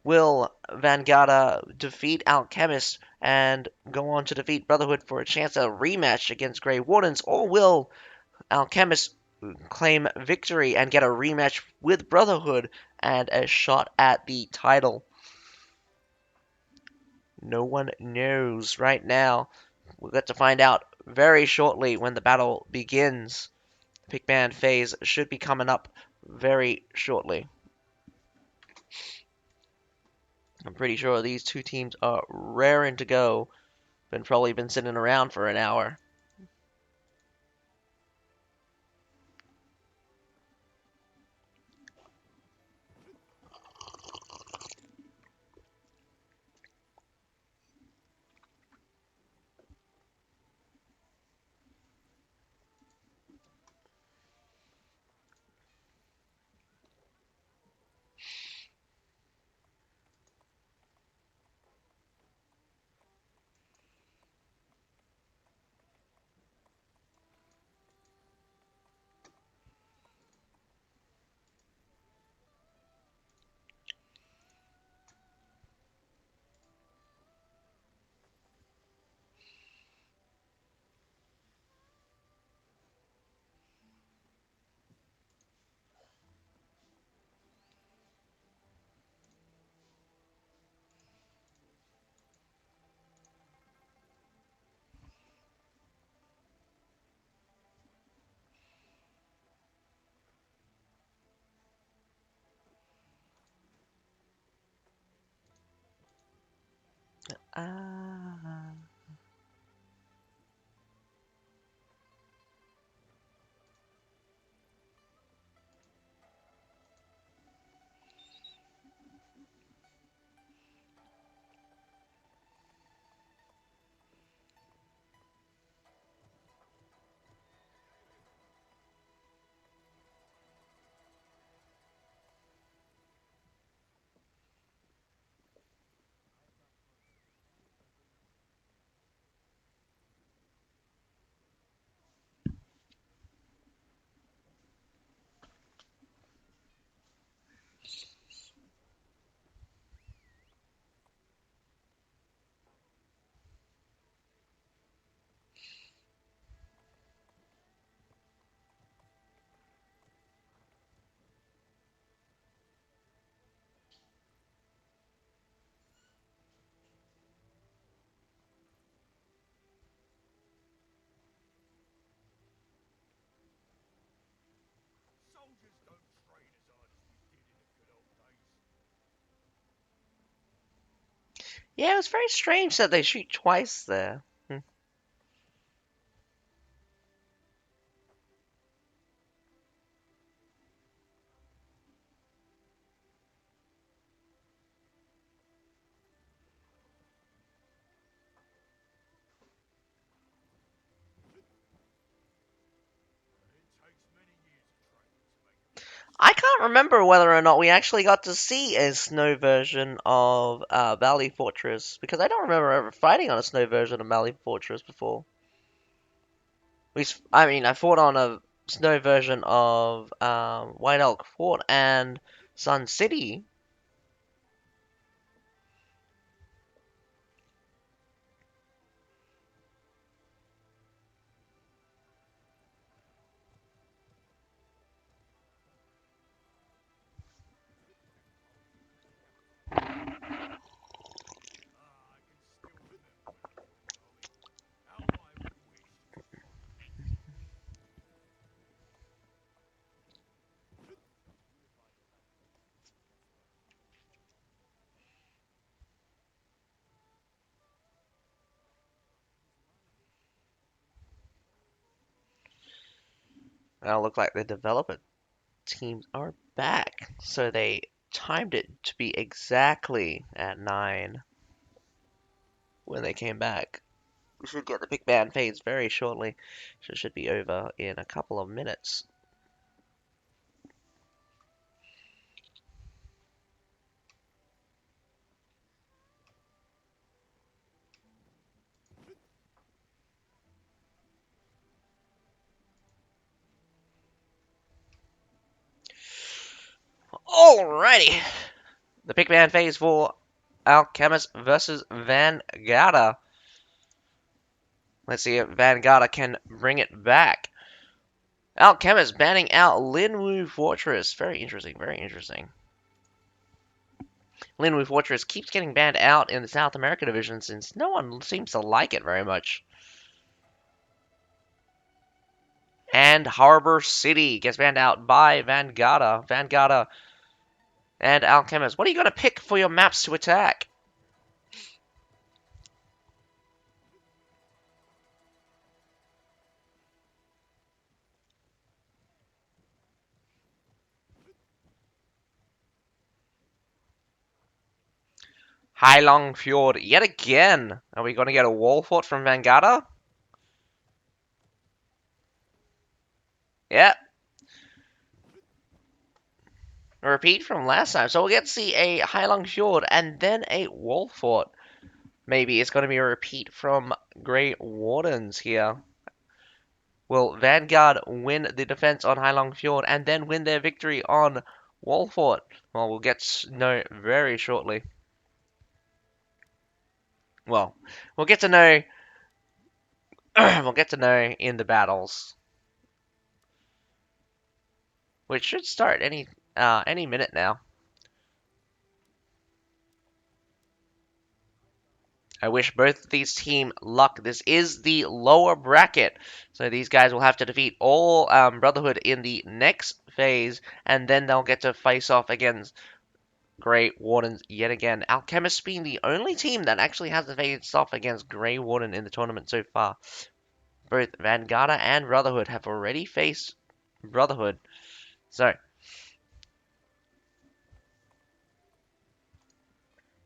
Will Vanguarda defeat Alchemist and go on to defeat Brotherhood for a chance at a rematch against Grey Wardens, or will Alchemist claim victory and get a rematch with Brotherhood and a shot at the title? No one knows right now. We'll get to find out very shortly when the battle begins. Pick band phase should be coming up very shortly. I'm pretty sure these two teams are raring to go. Probably been sitting around for an hour. Ah. Yeah, it was very strange that they shoot twice there. I can't remember whether or not we actually got to see a snow version of Valley Fortress, because I don't remember ever fighting on a snow version of Valley Fortress before. I mean, I fought on a snow version of White Elk Fort and Sun City. Now, look like the developer teams are back, so they timed it to be exactly at 9. when they came back. We should get the big band fades very shortly. So it should be over in a couple of minutes. Alrighty. The big band phase for Alchemist versus Vanguarda. Let's see if Vanguarda can bring it back. Alchemist banning out Linwu Fortress. Very interesting, very interesting. Linwu Fortress keeps getting banned out in the South America division since no one seems to like it very much. And Harbor City gets banned out by Vanguarda. Vanguarda and Alchemist. What are you going to pick for your maps to attack? Heilong Fjord yet again. Are we going to get a wall fort from Vanguarda? Yep. A repeat from last time. So we'll get to see a Heilong Fjord and then a wall fort. Maybe it's going to be a repeat from Grey Wardens here. Will Vanguard win the defense on Heilong Fjord and then win their victory on Wall Fort? Well, we'll get to know very shortly. Well, we'll get to know. We'll get to know in the battles, which should start any minute now. I wish both of these team luck. This is the lower bracket, so these guys will have to defeat all Brotherhood in the next phase, and then they'll get to face off against Grey Wardens yet again. Alchemist being the only team that actually has faced off against Grey Warden in the tournament so far. Both Vanguarda and Brotherhood have already faced Brotherhood. So,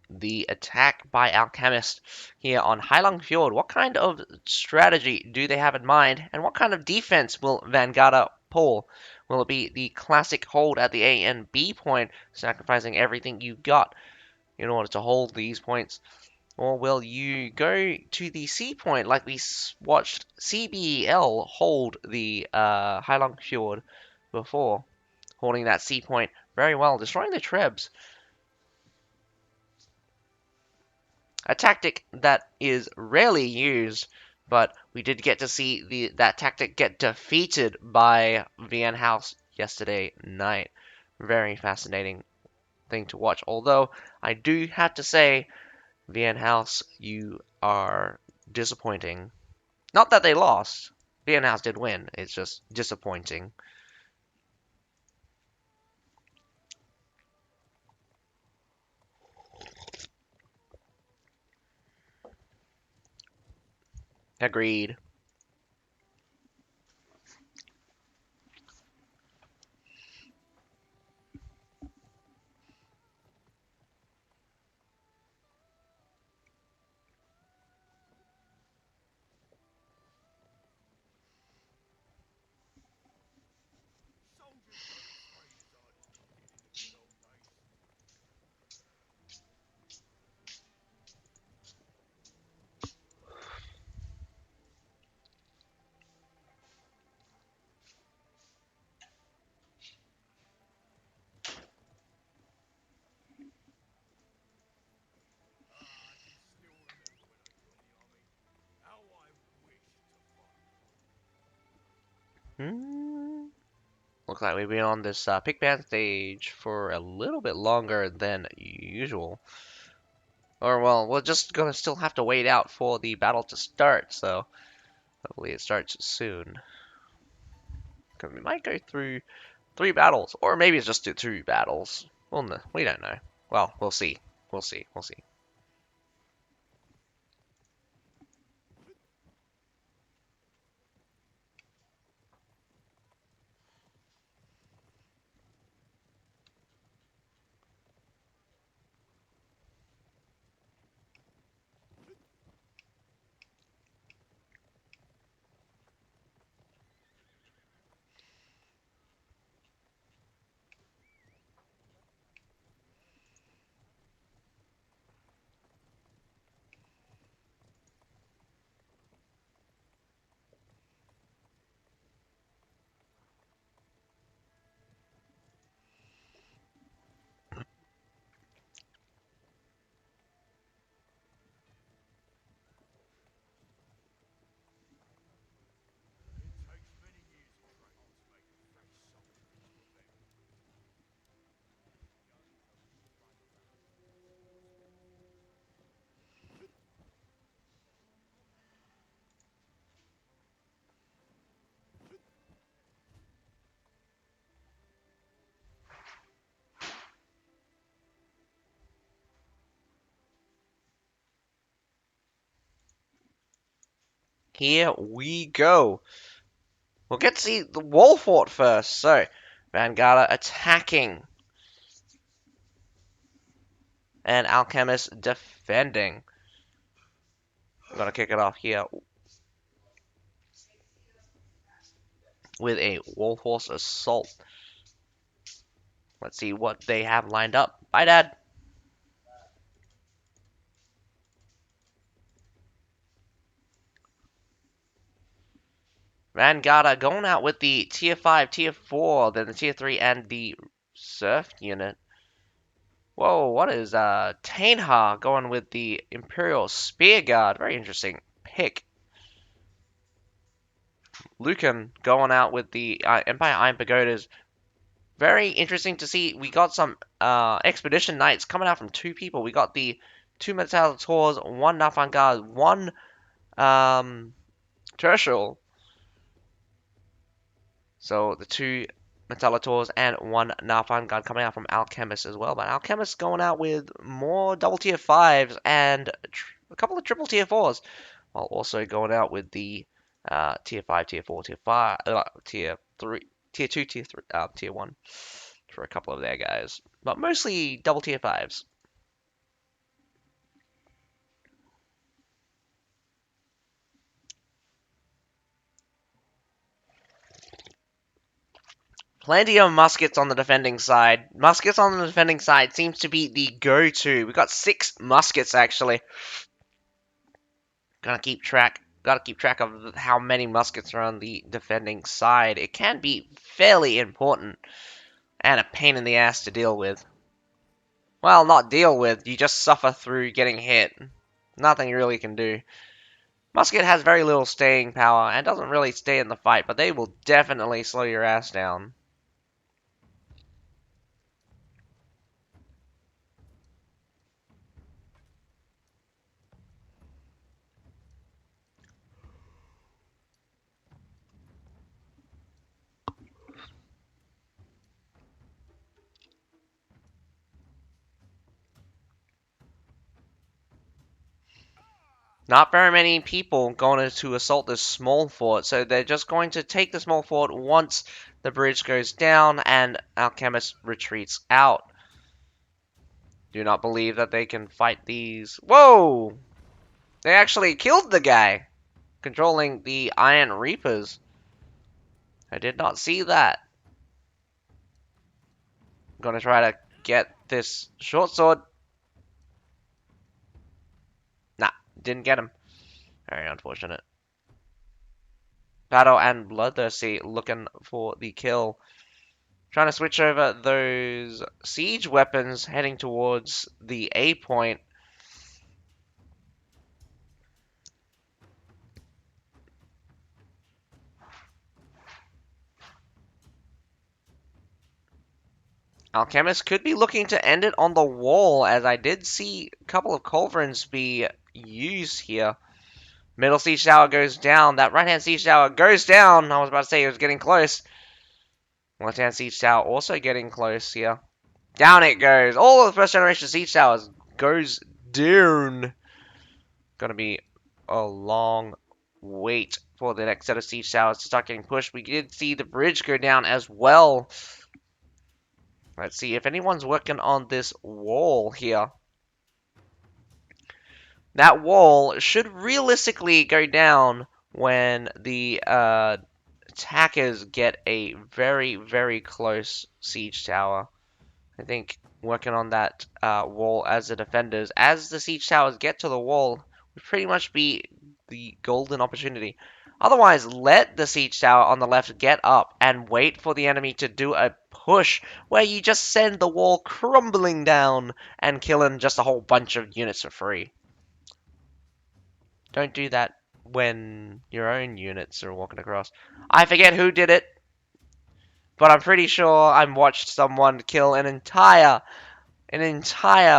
the attack by Alchemist here on Heilong Fjord. What kind of strategy do they have in mind? And what kind of defense will Vanguarda pull? Will it be the classic hold at the A and B point, sacrificing everything you got in order to hold these points? Or will you go to the C point like we watched CBL hold the Heilong Fjord before? Holding that C point very well, destroying the Trebs. A tactic that is rarely used, but we did get to see that tactic get defeated by Vian House yesterday night. Very fascinating thing to watch. Although I do have to say, Vian House, you are disappointing. Not that they lost. Vian House did win. It's just disappointing. Agreed. Hmm. Looks like we've been on this pick band stage for a little bit longer than usual. Or, well, we're just gonna still have to wait out for the battle to start, so hopefully it starts soon. Because we might go through 3 battles, or maybe it's just 2 battles. Well, no, we don't know. Well, we'll see. We'll see. We'll see. Here we go. We'll get to see the wall fort first. So, Vanguard attacking and Alchemist defending. I'm gonna kick it off here with a wall force assault. Let's see what they have lined up. Bye, Dad. Vanguard going out with the tier 5, tier 4, then the tier 3, and the Surf unit. Whoa, what is Tainha going with the Imperial Spear Guard? Very interesting pick. Lucan going out with the Empire Iron Pagodas. Very interesting to see. We got some Expedition Knights coming out from two people. We got the two Metallators, one Nafan Guard, one Tertial. So the two Metallators and one Nafan Guard coming out from Alchemist as well. But Alchemist going out with more double tier 5s and a couple of triple tier 4s. While also going out with the tier 5, tier 4, tier 5, tier 3, tier 2, tier 3, tier 1 for a couple of their guys. But mostly double tier 5s. Plenty of muskets on the defending side. Muskets on the defending side seems to be the go-to. We've got 6 muskets actually. Gotta keep track of how many muskets are on the defending side. It can be fairly important and a pain in the ass to deal with. Well, not deal with, you just suffer through getting hit. Nothing you really can do. Musket has very little staying power and doesn't really stay in the fight, but they will definitely slow your ass down. Not very many people going to assault this small fort, so they're just going to take the small fort once the bridge goes down and Alchemist retreats out. Do not believe that they can fight these. Whoa! They actually killed the guy controlling the Iron Reapers. I did not see that. I'm gonna try to get this short sword. Nah, didn't get him. Very unfortunate. Battle and Bloodthirsty looking for the kill. Trying to switch over those siege weapons heading towards the A point. Alchemist could be looking to end it on the wall, as I did see a couple of culverins be used here. Middle siege tower goes down. That right-hand siege tower goes down. I was about to say it was getting close. Left-hand siege tower also getting close here. Down it goes. All of the first generation siege towers goes down. Gonna be a long wait for the next set of siege towers to start getting pushed. We did see the bridge go down as well. Let's see if anyone's working on this wall here. That wall should realistically go down when the attackers get a very, very close siege tower. I think working on that wall as the defenders, as the siege towers get to the wall, would pretty much be the golden opportunity. Otherwise, let the siege tower on the left get up and wait for the enemy to do a push where you just send the wall crumbling down and killing just a whole bunch of units for free. Don't do that when your own units are walking across. I forget who did it, but I'm pretty sure I watched someone kill an entire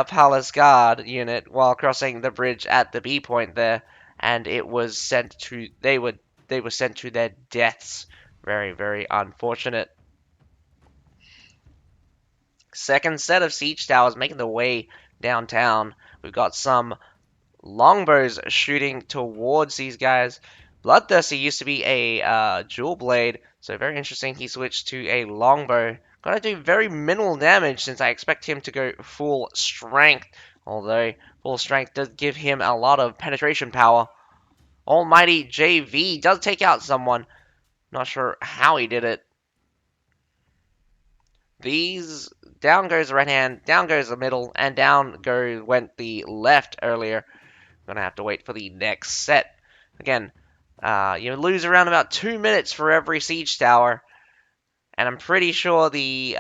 palace guard unit while crossing the bridge at the B point there, and it was sent to they were sent to their deaths. Very, very unfortunate. Second set of siege towers making their way downtown. We've got some longbows shooting towards these guys. Bloodthirsty used to be a dual blade, so very interesting. He switched to a longbow. Gonna do very minimal damage since I expect him to go full strength. Although full strength does give him a lot of penetration power. Almighty JV does take out someone. Not sure how he did it. These down goes the right hand, down goes the middle, and went the left earlier. Gonna have to wait for the next set. Again, you lose around about 2 minutes for every siege tower, and I'm pretty sure the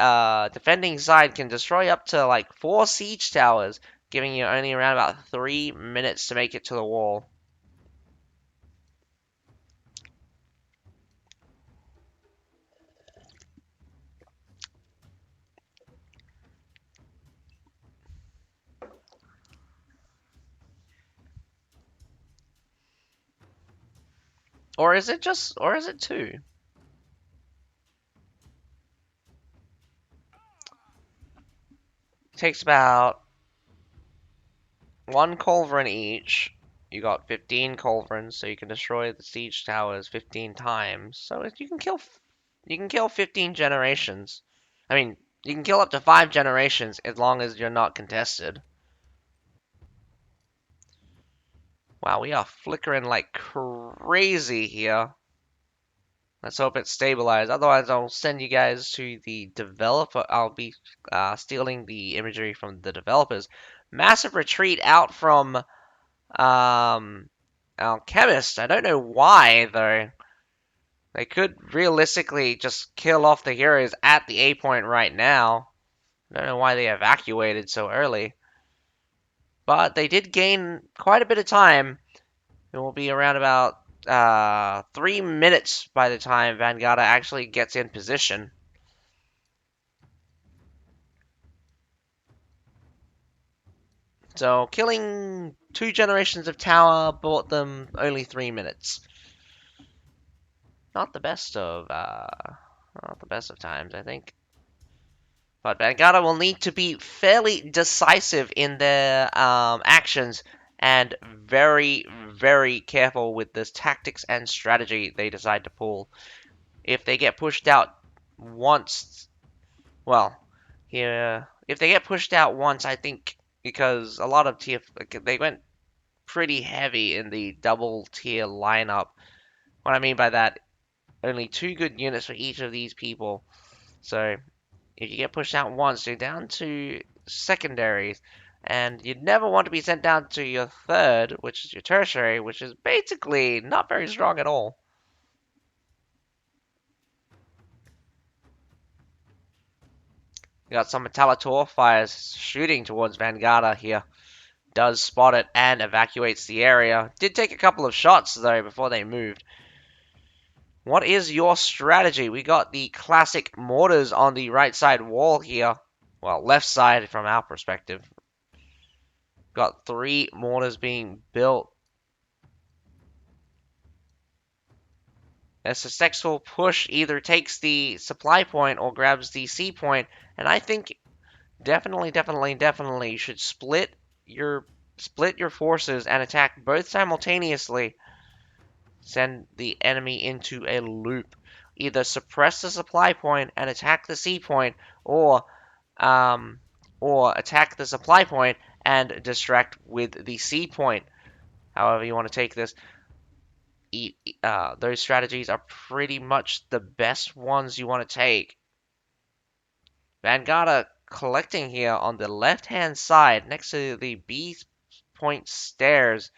defending side can destroy up to like 4 siege towers, giving you only around about 3 minutes to make it to the wall. Or is it two? It takes about one culverin each. You got 15 culverins, so you can destroy the siege towers 15 times. So you can kill 15 generations. I mean, you can kill up to 5 generations as long as you're not contested. Wow, we are flickering like crazy here. Let's hope it's stabilized. Otherwise, I'll send you guys to the developer. I'll be stealing the imagery from the developers. Massive retreat out from Alchemist. I don't know why, though. They could realistically just kill off the heroes at the A point right now. I don't know why they evacuated so early. But they did gain quite a bit of time. It will be around about 3 minutes by the time Vanguard actually gets in position. So killing 2 generations of tower bought them only 3 minutes. Not the best of times, I think. But Vanguard will need to be fairly decisive in their actions and very, very careful with this tactics and strategy they decide to pull. If they get pushed out once, well, here, if they get pushed out once, I think because a lot of they went pretty heavy in the double tier lineup. What I mean by that, only 2 good units for each of these people. So if you get pushed out once, you're down to secondaries, and you'd never want to be sent down to your third, which is your tertiary, which is basically not very strong at all. You got some Metallitor fires shooting towards Vanguard here. Does spot it and evacuates the area. Did take a couple of shots though before they moved. What is your strategy? We got the classic mortars on the right side wall here. Well, left side from our perspective. Got 3 mortars being built. A successful push either takes the supply point or grabs the C point, and I think definitely you should split your forces and attack both simultaneously. Send the enemy into a loop. Either suppress the supply point and attack the C point, um, or attack the supply point and distract with the C point. However you want to take this. Those strategies are pretty much the best ones you want to take. Vanguard collecting here on the left-hand side next to the B point stairs.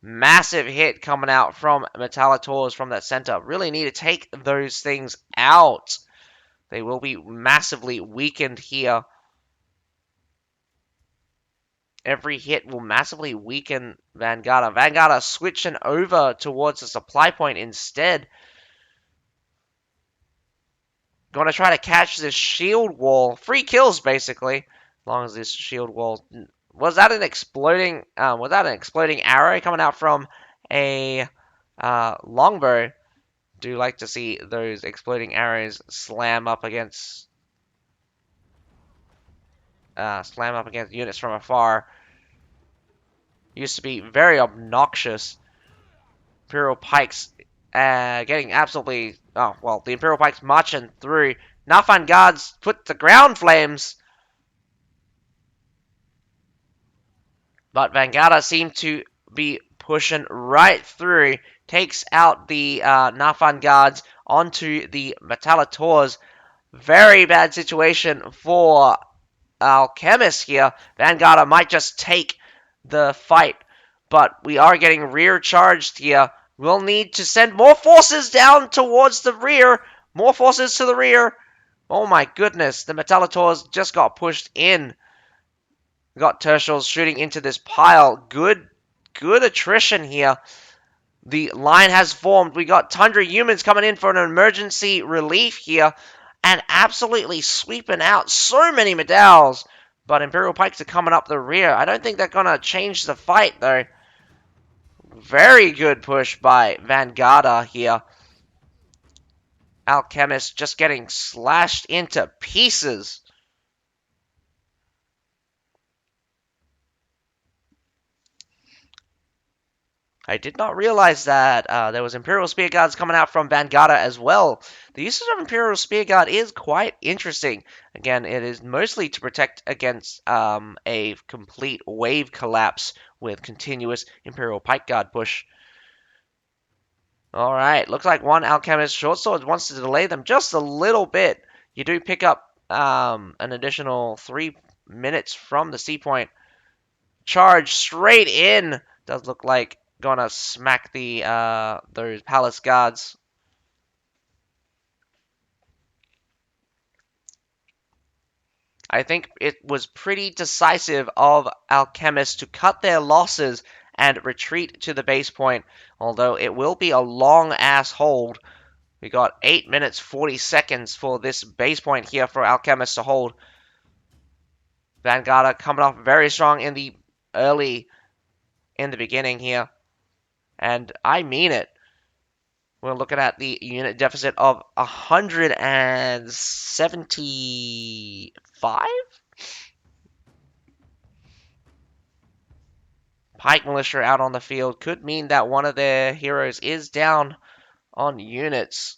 Massive hit coming out from Metallitors from that center. Really need to take those things out. They will be massively weakened here. Every hit will massively weaken Vanguard. Vanguard switching over towards the supply point instead. Going to try to catch this shield wall. Free kills, basically. As long as this shield wall... Was that an exploding arrow coming out from a longbow? Do like to see those exploding arrows slam up against units from afar. Used to be very obnoxious. Imperial Pikes getting absolutely... Oh, well, the Imperial Pikes marching through. Nafan Guards put the ground flames. But Vanguard seem to be pushing right through. Takes out the Nafan Guards onto the Metallators. Very bad situation for Alchemist here. Vanguard might just take the fight, but we are getting rear charged here. We'll need to send more forces down towards the rear. More forces to the rear. Oh my goodness, the Metallators just got pushed in. We got Tertials shooting into this pile. Good attrition here. The line has formed. We got Tundra humans coming in for an emergency relief here and absolutely sweeping out so many medals. But Imperial Pikes are coming up the rear. I don't think they're going to change the fight, though. Very good push by Vanguard here. Alchemist just getting slashed into pieces. I did not realize that there was Imperial Spear Guards coming out from Vanguard as well. The usage of Imperial Spear Guard is quite interesting. Again, it is mostly to protect against a complete wave collapse with continuous Imperial Pike Guard push. Alright, looks like one Alchemist Short Sword wants to delay them just a little bit. You do pick up an additional 3 minutes from the C point. Charge straight in. Does look like gonna smack the those palace guards. I think it was pretty decisive of Alchemists to cut their losses and retreat to the base point, although it will be a long ass hold. We got 8 minutes 40 seconds for this base point here for Alchemists to hold. Vanguard coming off very strong in the beginning here. And I mean it. We're looking at the unit deficit of 175? Pike Militia out on the field could mean that one of their heroes is down on units.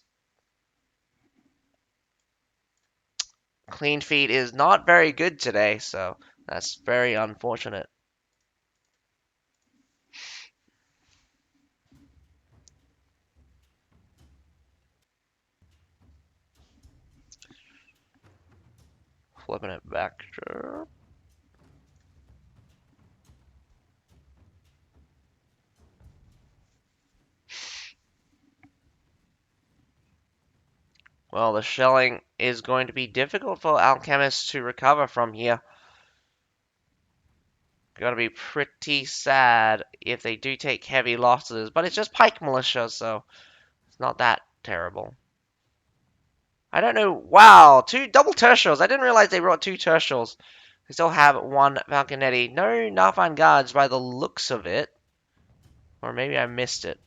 Clean feed is not very good today, so that's very unfortunate. Flipping it back. Well, the shelling is going to be difficult for Alchemists to recover from here. Gonna be pretty sad if they do take heavy losses, but it's just Pike Militia, so it's not that terrible. I don't know. Wow, two double tertials. I didn't realize they brought two tertials. They still have one Falconetti. No Nafan Guards by the looks of it. Or maybe I missed it.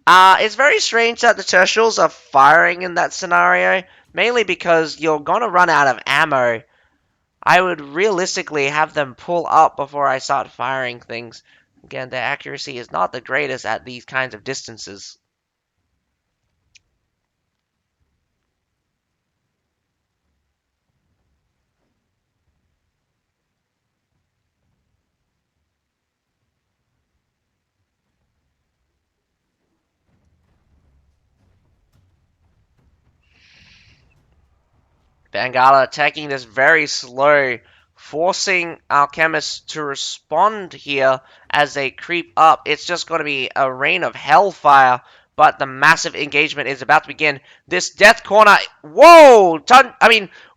It's very strange that the tertials are firing in that scenario. Mainly because you're gonna run out of ammo. I would realistically have them pull up before I start firing things. Again, their accuracy is not the greatest at these kinds of distances. Vanguard attacking this very slow, forcing Alchemists to respond here as they creep up. It's just going to be a rain of hellfire, but the massive engagement is about to begin. This death corner, whoa!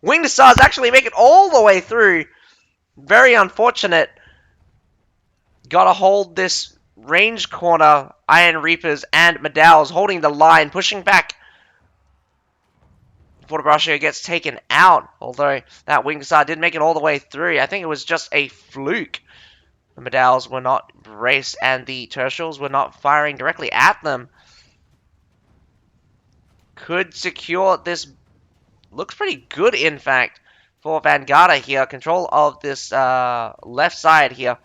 Winged Stars actually make it all the way through. Very unfortunate. Gotta hold this range corner. Iron Reapers and Medals holding the line, pushing back. Fortebraccio gets taken out, although that Winged Star did make it all the way through. I think it was just a fluke. The Medals were not braced, and the Tertials were not firing directly at them. Could secure this. Looks pretty good, in fact, for Vanguard here. Control of this left side here.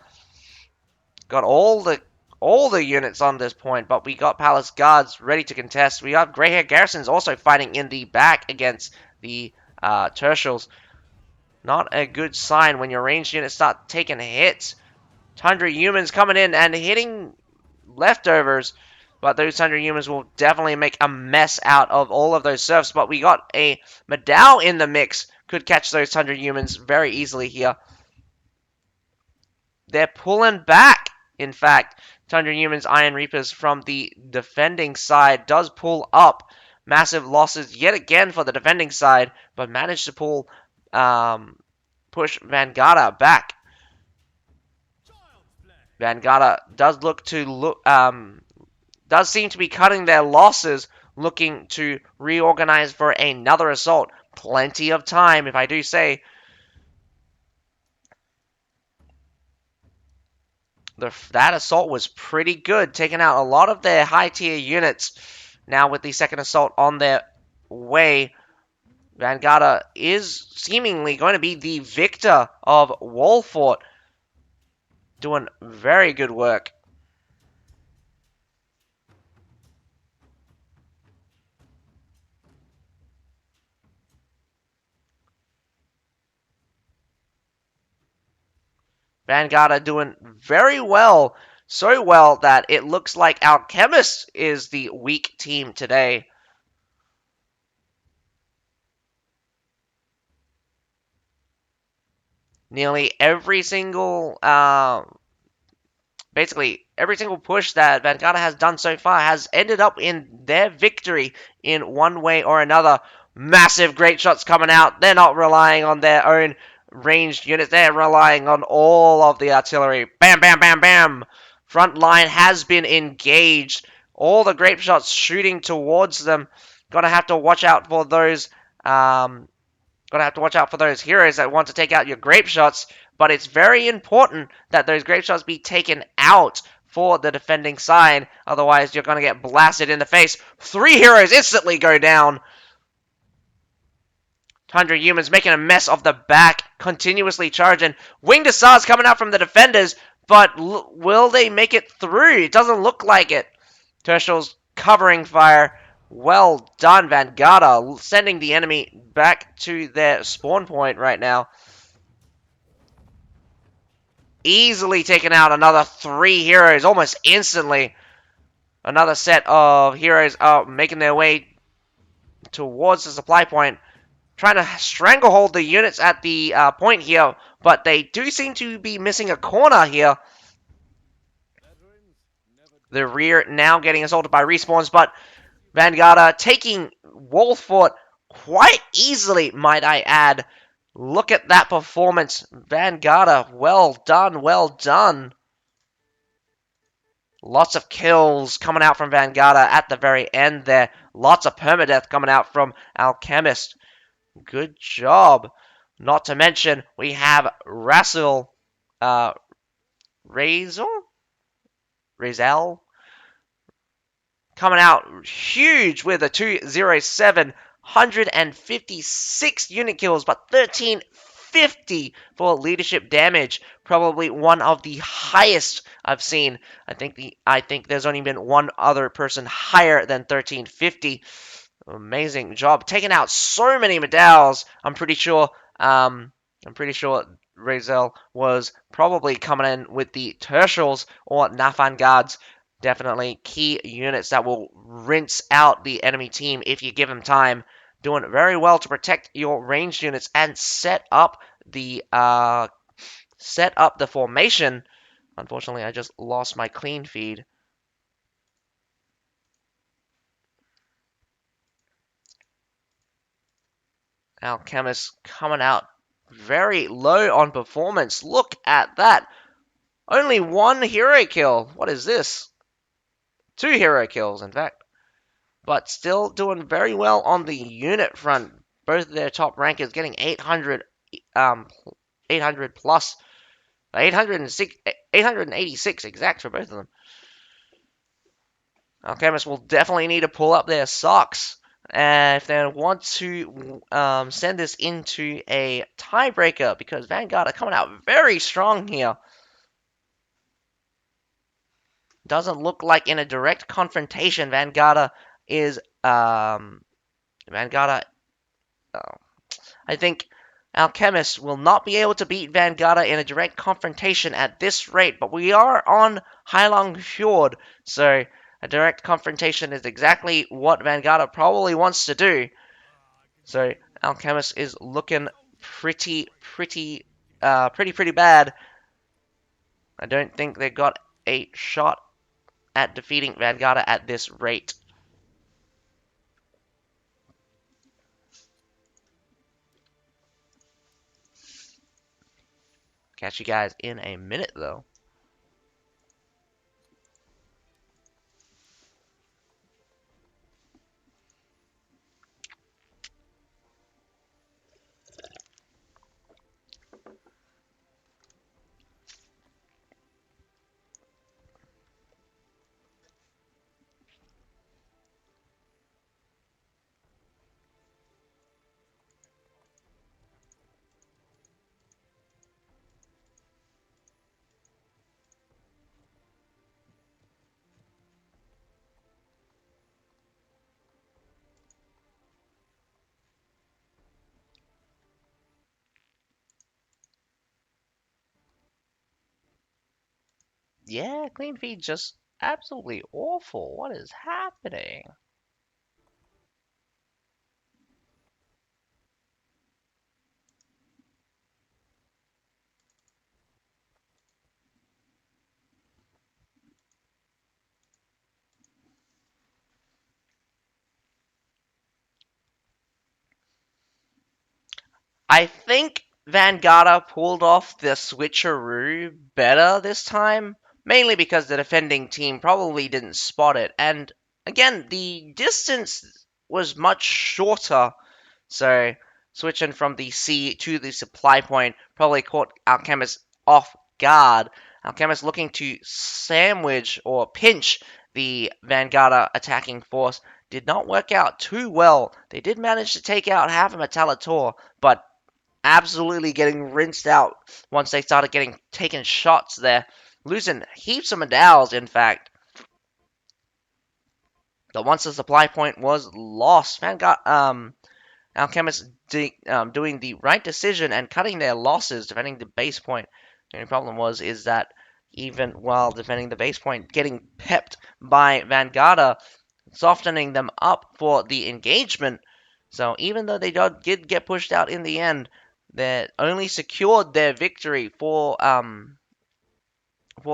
got all the units on this point, but we got Palace Guards ready to contest. We have Grey Hair Garrisons also fighting in the back against the Tertials. Not a good sign when your ranged units start taking hits. 100 humans coming in and hitting leftovers, but those 100 humans will definitely make a mess out of all of those serfs. But we got a Madao in the mix, could catch those 100 humans very easily here. They're pulling back. In fact, 100 humans, Iron Reapers from the defending side does pull up. Massive losses yet again for the defending side, but managed to push Vanguard back. Vanguard does seem to be cutting their losses, looking to reorganize for another assault. Plenty of time, if I do say. That assault was pretty good, taking out a lot of their high tier units. Now with the second assault on their way, Vanguard is seemingly going to be the victor of Wallfort. Doing very good work. Vanguard doing very well. So well that it looks like Alchemist is the weak team today. Nearly every single basically every single push that Vanguard has done so far has ended up in their victory in one way or another. Massive great shots coming out. They're not relying on their own ranged units. They're relying on all of the artillery. Bam, bam, bam, bam. Front line has been engaged. All the grape shots shooting towards them. Gonna have to watch out for those. Gonna have to watch out for those heroes that want to take out your grape shots. But it's very important that those grape shots be taken out for the defending side. Otherwise, you're gonna get blasted in the face. 3 heroes instantly go down. 100 humans making a mess of the back, continuously charging. Winged Hussars coming out from the defenders, but will they make it through? It doesn't look like it. Tertial's covering fire. Well done, Vanguard, sending the enemy back to their spawn point right now. Easily taking out another 3 heroes almost instantly. Another set of heroes are making their way towards the supply point, trying to stranglehold the units at the point here, but they do seem to be missing a corner here. The rear now getting assaulted by respawns, but Vanguard taking Wallfort quite easily, might I add. Look at that performance. Vanguard, well done, well done. Lots of kills coming out from Vanguard at the very end there. Lots of permadeath coming out from Alchemist. Good job. Not to mention, we have Razel, Razel coming out huge with a 207, 156 unit kills, but 1350 for leadership damage. Probably one of the highest I've seen. I think there's only been one other person higher than 1350. Amazing job. Taking out so many medals. I'm pretty sure Razel was probably coming in with the Tertials or Nafan Guards. Definitely key units that will rinse out the enemy team if you give them time. Doing very well to protect your ranged units and set up the formation. Unfortunately, I just lost my clean feed. Alchemist coming out very low on performance. Look at that. Only 1 hero kill. What is this? 2 hero kills, in fact. But still doing very well on the unit front. Both of their top rankers getting 800 plus. 886 exact for both of them. Alchemists will definitely need to pull up their socks if they want to send this into a tiebreaker, because Vanguard are coming out very strong here. doesn't look like in a direct confrontation, Vanguard is Vanguard. Oh, I think Alchemist will not be able to beat Vanguard in a direct confrontation at this rate, but we are on Heilong Fjord, so a direct confrontation is exactly what Vanguard probably wants to do. So Alchemist is looking pretty bad. I don't think they got a shot at defeating Vanguard at this rate. Catch you guys in a minute, though. Yeah, clean feed just absolutely awful. What is happening? I think Vanguard pulled off the switcheroo better this time, mainly because the defending team probably didn't spot it. And again, the distance was much shorter, so switching from the C to the supply point probably caught Alchemist off guard. Alchemist looking to sandwich or pinch the Vanguard attacking force did not work out too well. They did manage to take out half of Metallitor, but absolutely getting rinsed out once they started getting taken shots there. Losing heaps of medals, in fact. But once the supply point was lost, Vanguard, Alchemist doing the right decision and cutting their losses, defending the base point. The only problem is that even while defending the base point, getting pepped by Vanguard, softening them up for the engagement. So even though they did get pushed out in the end, they only secured their victory for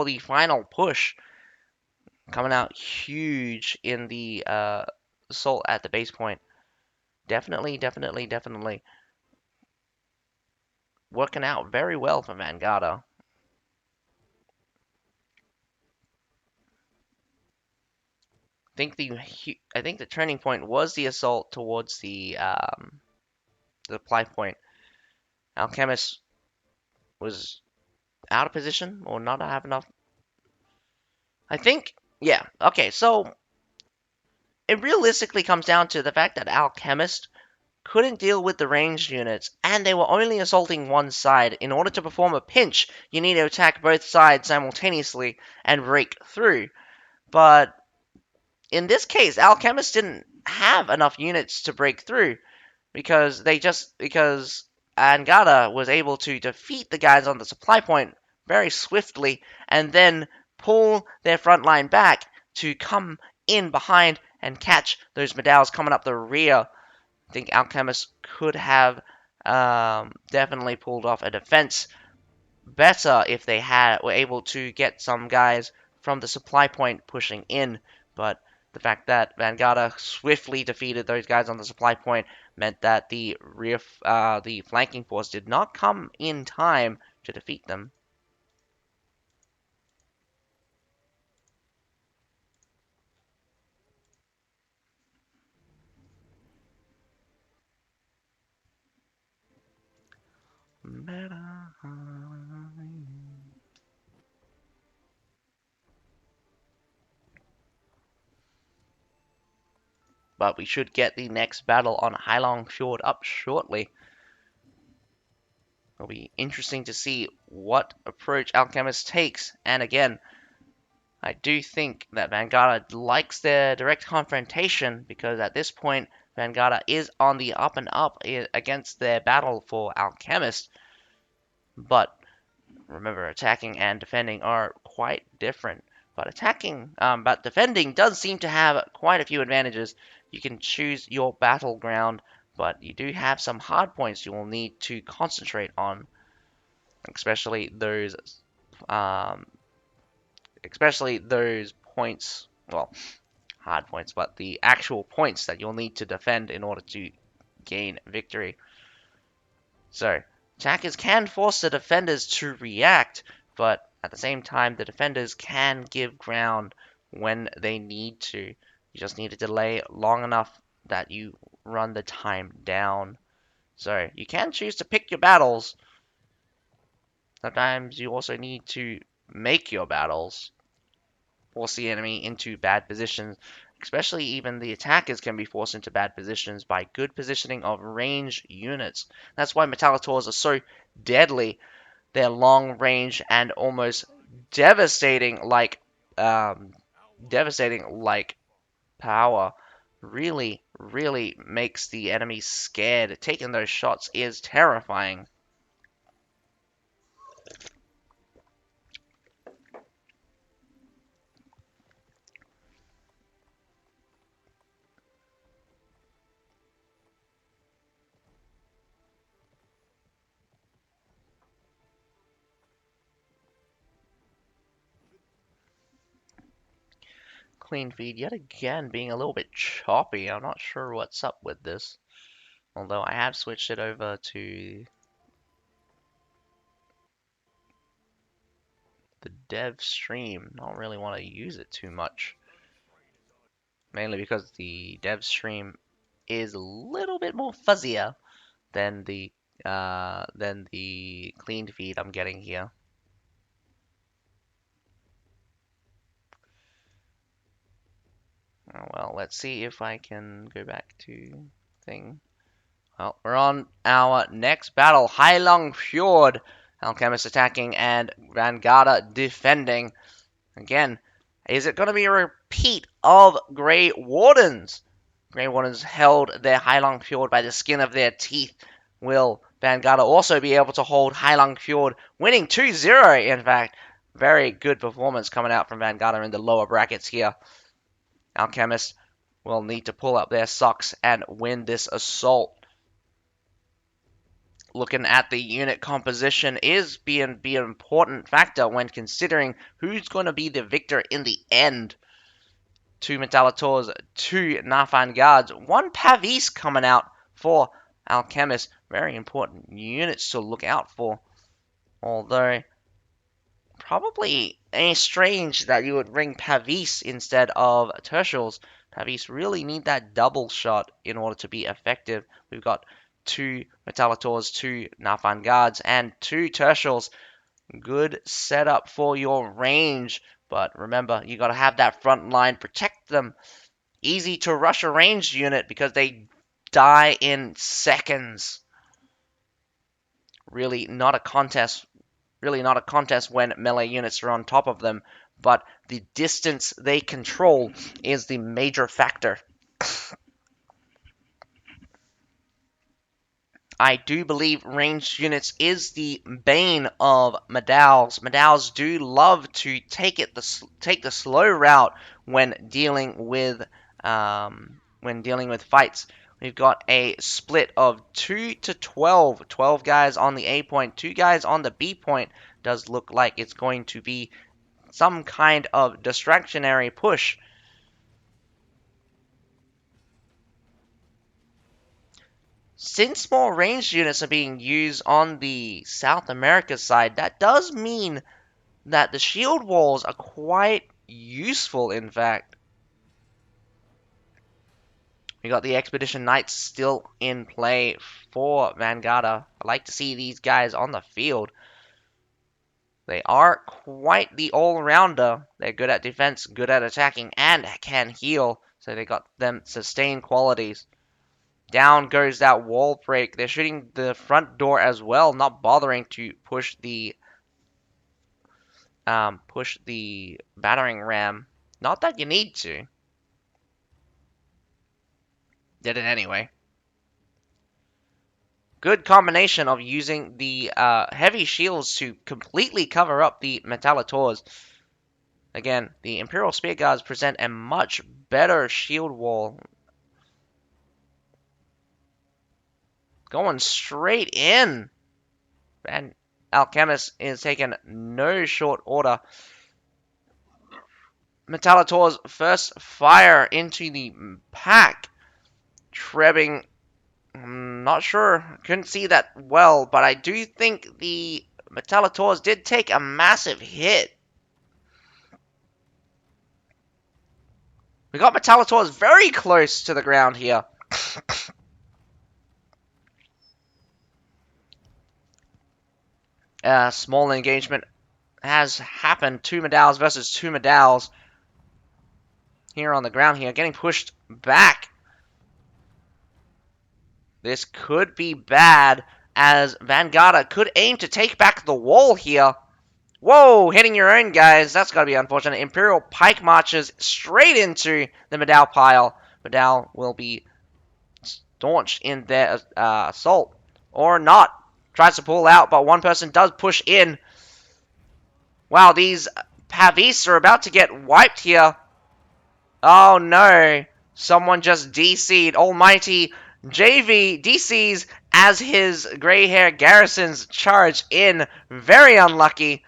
the final push, coming out huge in the assault at the base point. Definitely working out very well for Vanguard. I think the turning point was the assault towards the supply point. Alchemist was out of position or not have enough. I think, yeah. Okay, so it realistically comes down to the fact that Alchemist couldn't deal with the ranged units, and they were only assaulting one side. In order to perform a pinch, you need to attack both sides simultaneously and break through. But in this case, Alchemist didn't have enough units to break through because Angada was able to defeat the guys on the supply point very swiftly and then pull their front line back to come in behind and catch those medals coming up the rear. I think Alchemist could have definitely pulled off a defense better if they were able to get some guys from the supply point pushing in. But the fact that Vanguard swiftly defeated those guys on the supply point meant that the flanking force did not come in time to defeat them. But we should get the next battle on Heilong Fjord up shortly. It'll be interesting to see what approach Alchemist takes. And again, I do think that Vanguard likes their direct confrontation because at this point, Vanguard is on the up and up against their battle for Alchemist. But remember, attacking and defending are quite different. But defending does seem to have quite a few advantages. You can choose your battleground, but you do have some hard points you will need to concentrate on, especially um, those points. Well, hard points, but the actual points that you'll need to defend in order to gain victory. So, attackers can force the defenders to react, but at the same time, the defenders can give ground when they need to. You just need to delay long enough that you run the time down. So, you can choose to pick your battles. Sometimes you also need to make your battles, force the enemy into bad positions. Especially even the attackers can be forced into bad positions by good positioning of range units. That's why Metallators are so deadly. Their long range and almost devastating like um, devastating like power really makes the enemy scared. Taking those shots is terrifying. Clean feed yet again being a little bit choppy. I'm not sure what's up with this. Although I have switched it over to the dev stream. I don't really want to use it too much. Mainly because the dev stream is a little bit more fuzzier than the cleaned feed I'm getting here. Oh, well, let's see if I can go back to thing. Well, we're on our next battle. Heilong Fjord. Alchemist attacking and Vanguard defending. Again, is it going to be a repeat of Grey Wardens? Grey Wardens held their Heilong Fjord by the skin of their teeth. Will Vanguard also be able to hold Heilong Fjord, winning 2-0, in fact? Very good performance coming out from Vanguard in the lower brackets here. Alchemists will need to pull up their socks and win this assault. Looking at the unit composition is be an important factor when considering who's going to be the victor in the end. 2 Metallators, 2 Nafan Guards, 1 Pavis coming out for Alchemist. Very important units to look out for. Although, probably strange that you would bring Pavis instead of Tertials. Pavis really need that double shot in order to be effective. We've got 2 Metallators, 2 Nafan Guards, and 2 Tertials. Good setup for your range. But remember, you got to have that front line, protect them. Easy to rush a ranged unit because they die in seconds. Really not a contest. Really not a contest when melee units are on top of them. But the distance they control is the major factor. I do believe ranged units is the bane of Medals. Medals do love to take the slow route when dealing with fights. We've got a split of 2 to 12. 12 guys on the A point, 2 guys on the B point. Does look like it's going to be some kind of distractionary push. Since more ranged units are being used on the South America side, that does mean that the shield walls are quite useful, in fact. We got the Expedition Knights still in play for Vanguard. I like to see these guys on the field. They are quite the all-rounder. They're good at defense, good at attacking, and can heal. So they got them sustained qualities. Down goes that wall break. They're shooting the front door as well, not bothering to push the push the battering ram. Not that you need to. Did it anyway. Good combination of using the heavy shields to completely cover up the Metallators. Again, the Imperial Spear Guards present a much better shield wall. Going straight in. And Alchemist is taking no short order. Metallators first fire into the pack. Trebbing, I'm not sure, couldn't see that well, but I do think the Metallators did take a massive hit. We got Metallators very close to the ground here. Small engagement has happened. Two Medals versus two Medals here on the ground here. Getting pushed back. This could be bad as Vanguarda could aim to take back the wall here. Whoa, hitting your own guys. That's got to be unfortunate. Imperial Pike marches straight into the Medal pile. Medal will be staunched in their assault. Or not. Tries to pull out, but one person does push in. Wow, these Pavis are about to get wiped here. Oh no. Someone just DC'd. Almighty JV DCs as his grey hair garrisons charge in. Very unlucky.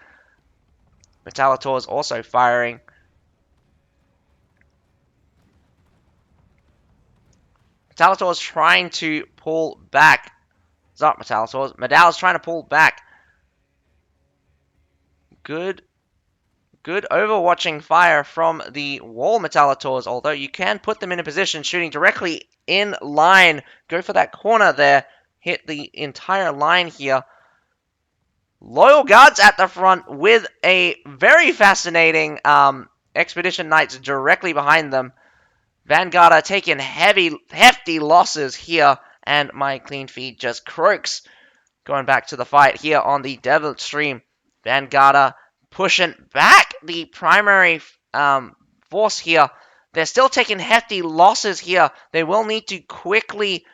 Metallitor is also firing. Metallitor is trying to pull back. It's not Metallitor. Medal is trying to pull back. Good overwatching fire from the wall Metallitors, although you can put them in a position shooting directly in line. Go for that corner there. Hit the entire line here. Loyal Guards at the front with a very fascinating Expedition Knights directly behind them. Vanguard taking hefty losses here, and my clean feed just croaks. Going back to the fight here on the Devil stream. Vanguard pushing back the primary force here. They're still taking hefty losses here. They will need to quickly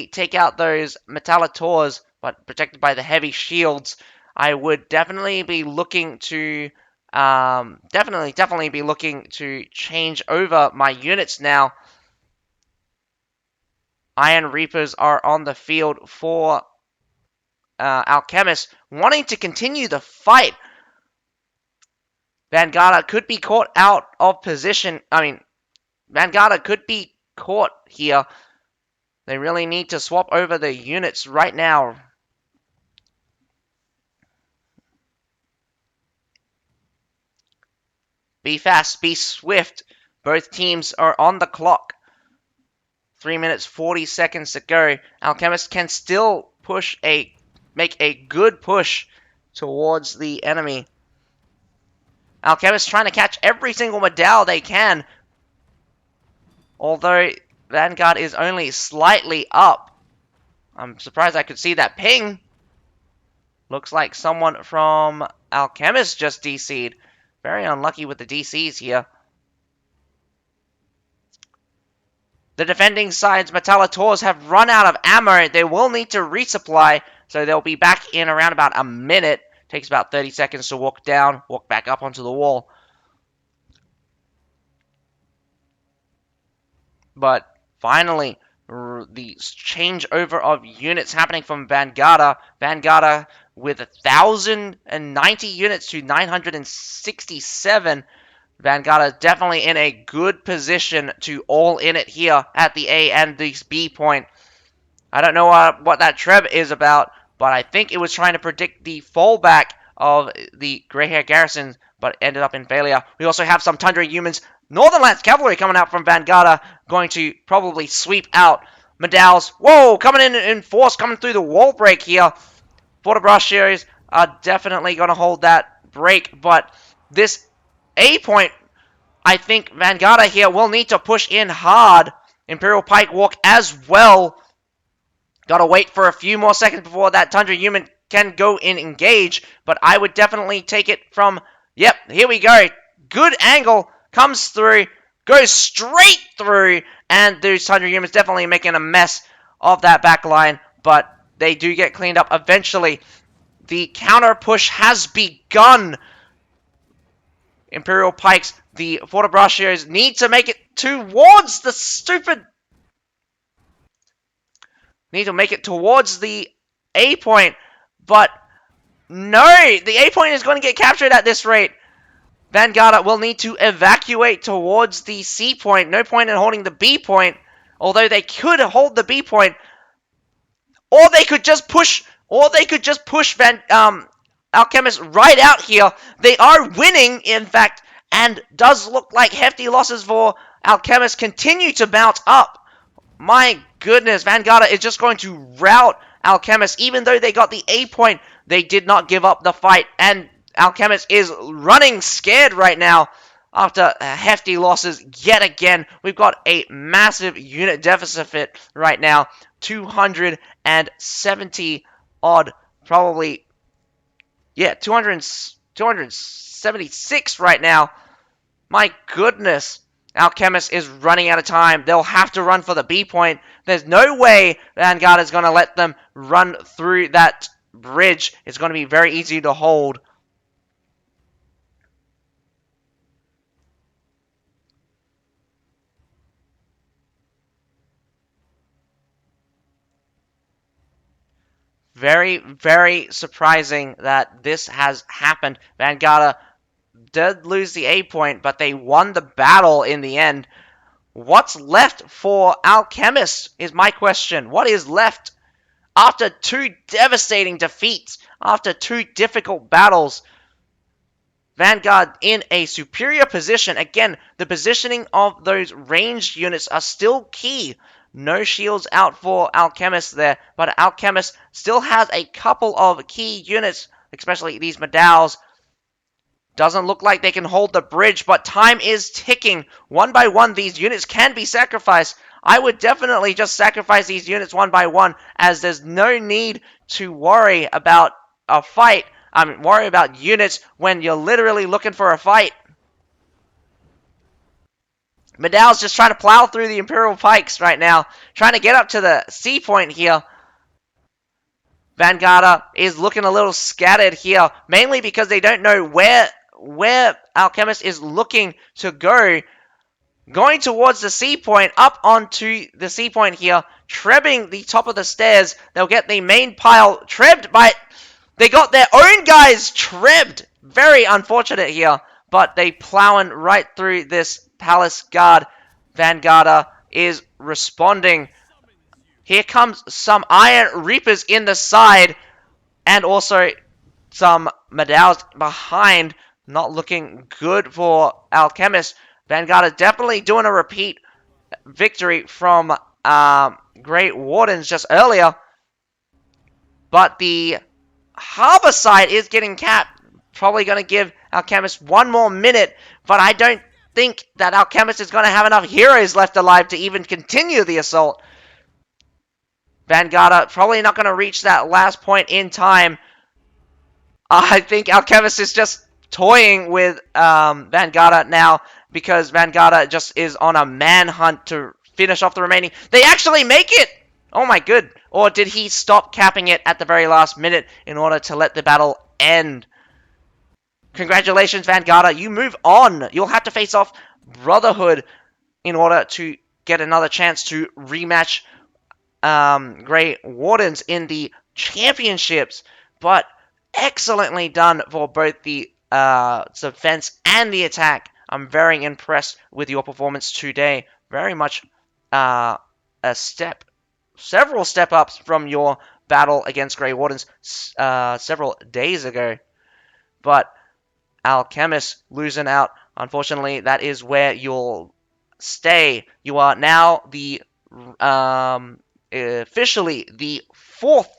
take out those Metallitors, but protected by the heavy shields. I would definitely be looking to definitely be looking to change over my units now. Iron Reapers are on the field for Alchemists, wanting to continue the fight. Vanguard could be caught out of position. Vanguard could be caught here. They really need to swap over the units right now. Be fast, be swift. Both teams are on the clock. 3 minutes 40 seconds to go. Alchemist can still make a good push towards the enemy. Alchemist trying to catch every single medal they can. Although Vanguard is only slightly up. I'm surprised I could see that ping. Looks like someone from Alchemist just DC'd. Very unlucky with the DCs here. The defending side's Metallitors have run out of ammo. They will need to resupply, so they'll be back in around about a minute. Takes about 30 seconds to walk down, walk back up onto the wall. But finally, the changeover of units happening from Vanguard. Vanguard with 1,090 units to 967. Vanguard is definitely in a good position to all in it here at the A and the B point. I don't know what that Treb is about, but I think it was trying to predict the fallback of the Grey Hair Garrison, but ended up in failure. We also have some Tundra Humans. Northern Lance Cavalry coming out from Vanguard, going to probably sweep out Medals. Whoa, coming in force, coming through the wall break here. Fortebrascios are definitely going to hold that break, but this A point, I think Vanguard here will need to push in hard. Imperial Pike walk as well. Gotta wait for a few more seconds before that Tundra Human can go and engage, but I would definitely take it from Yep, here we go. Good angle, comes through, goes straight through, and those 100 humans definitely making a mess of that back line, but they do get cleaned up eventually. The counter push has begun. Imperial Pikes, the Fortebraccios need to make it towards the stupid... Need to make it towards the A point, but no, the A point is going to get captured at this rate. Vanguard will need to evacuate towards the C point. No point in holding the B point, although they could hold the B point, or they could just push, Alchemist right out here. They are winning, in fact, and does look like hefty losses for Alchemist continue to mount up. My goodness, Vanguard is just going to rout Alchemist. Even though they got the A point, they did not give up the fight. And Alchemist is running scared right now after hefty losses yet again. We've got a massive unit deficit right now. 270 odd, probably, yeah, 276 right now. My goodness. Alchemist is running out of time. They'll have to run for the B point. There's no way Vanguard is going to let them run through that bridge. It's going to be very easy to hold. Very, very surprising that this has happened. Vanguard did lose the A point, but they won the battle in the end. What's left for Alchemist is my question. What is left after two devastating defeats, after two difficult battles? Vanguard in a superior position. Again, the positioning of those ranged units are still key. No shields out for Alchemist there, but Alchemist still has a couple of key units, especially these Medaus. Doesn't look like they can hold the bridge, but time is ticking. One by one, these units can be sacrificed. I would definitely just sacrifice these units one by one, as there's no need to worry about a fight. Worry about units when you're literally looking for a fight. Medal's just trying to plow through the Imperial Pikes right now, trying to get up to the C point here. Vanguard is looking a little scattered here, mainly because they don't know where Alchemist is looking to go. Going towards the C point, up onto the C point here, trebbing the top of the stairs. They'll get the main pile trebbed, but they got their own guys trebbed. Very unfortunate here, but they plowing right through this palace guard. Vanguard is responding. Here comes some Iron Reapers in the side, and also some Medaus behind. Not looking good for Alchemist. Vanguard is definitely doing a repeat victory from Great Wardens just earlier. But the Harbor side is getting capped. Probably going to give Alchemist one more minute. But I don't think that Alchemist is going to have enough heroes left alive to even continue the assault. Vanguard probably not going to reach that last point in time. I think Alchemist is just toying with Vanguard now, because Vanguard just is on a manhunt to finish off the remaining. They actually make it! Oh my good. Or did he stop capping it at the very last minute in order to let the battle end? Congratulations, Vanguard. You move on. You'll have to face off Brotherhood in order to get another chance to rematch Grey Wardens in the championships. But excellently done for both the defense and the attack. I'm very impressed with your performance today. Very much several step ups from your battle against Grey Wardens several days ago. But Alchemist losing out. Unfortunately, that is where you'll stay. You are now the officially the fourth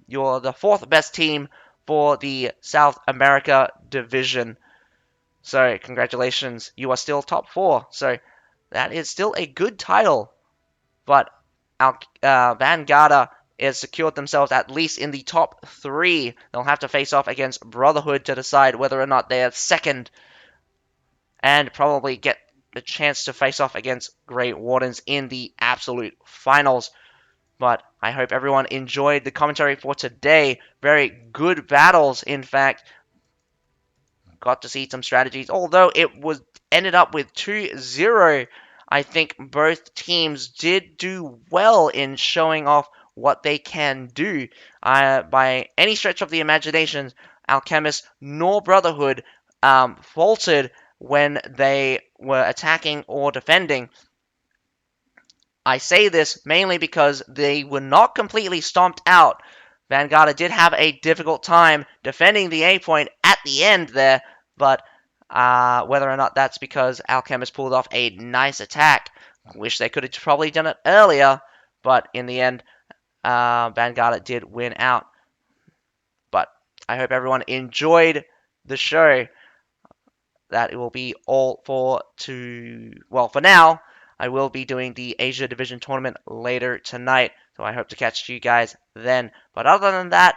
you're the fourth best team for the South America division. So, congratulations. You are still top 4. So, that is still a good title. But Vanguard has secured themselves at least in the top 3. They'll have to face off against Brotherhood to decide whether or not they're second, and probably get the chance to face off against Grey Wardens in the absolute finals. But I hope everyone enjoyed the commentary for today. Very good battles, in fact. Got to see some strategies, although it was ended up with 2-0. I think both teams did do well in showing off what they can do. By any stretch of the imagination, Alchemist nor Brotherhood faltered when they were attacking or defending. I say this mainly because they were not completely stomped out. Vanguard did have a difficult time defending the A point at the end there, but whether or not that's because Alchemist pulled off a nice attack, wish they could have probably done it earlier, but in the end, Vanguard did win out. But I hope everyone enjoyed the show. That it will be all for now. I will be doing the Asia Division tournament later tonight, so I hope to catch you guys then. But other than that,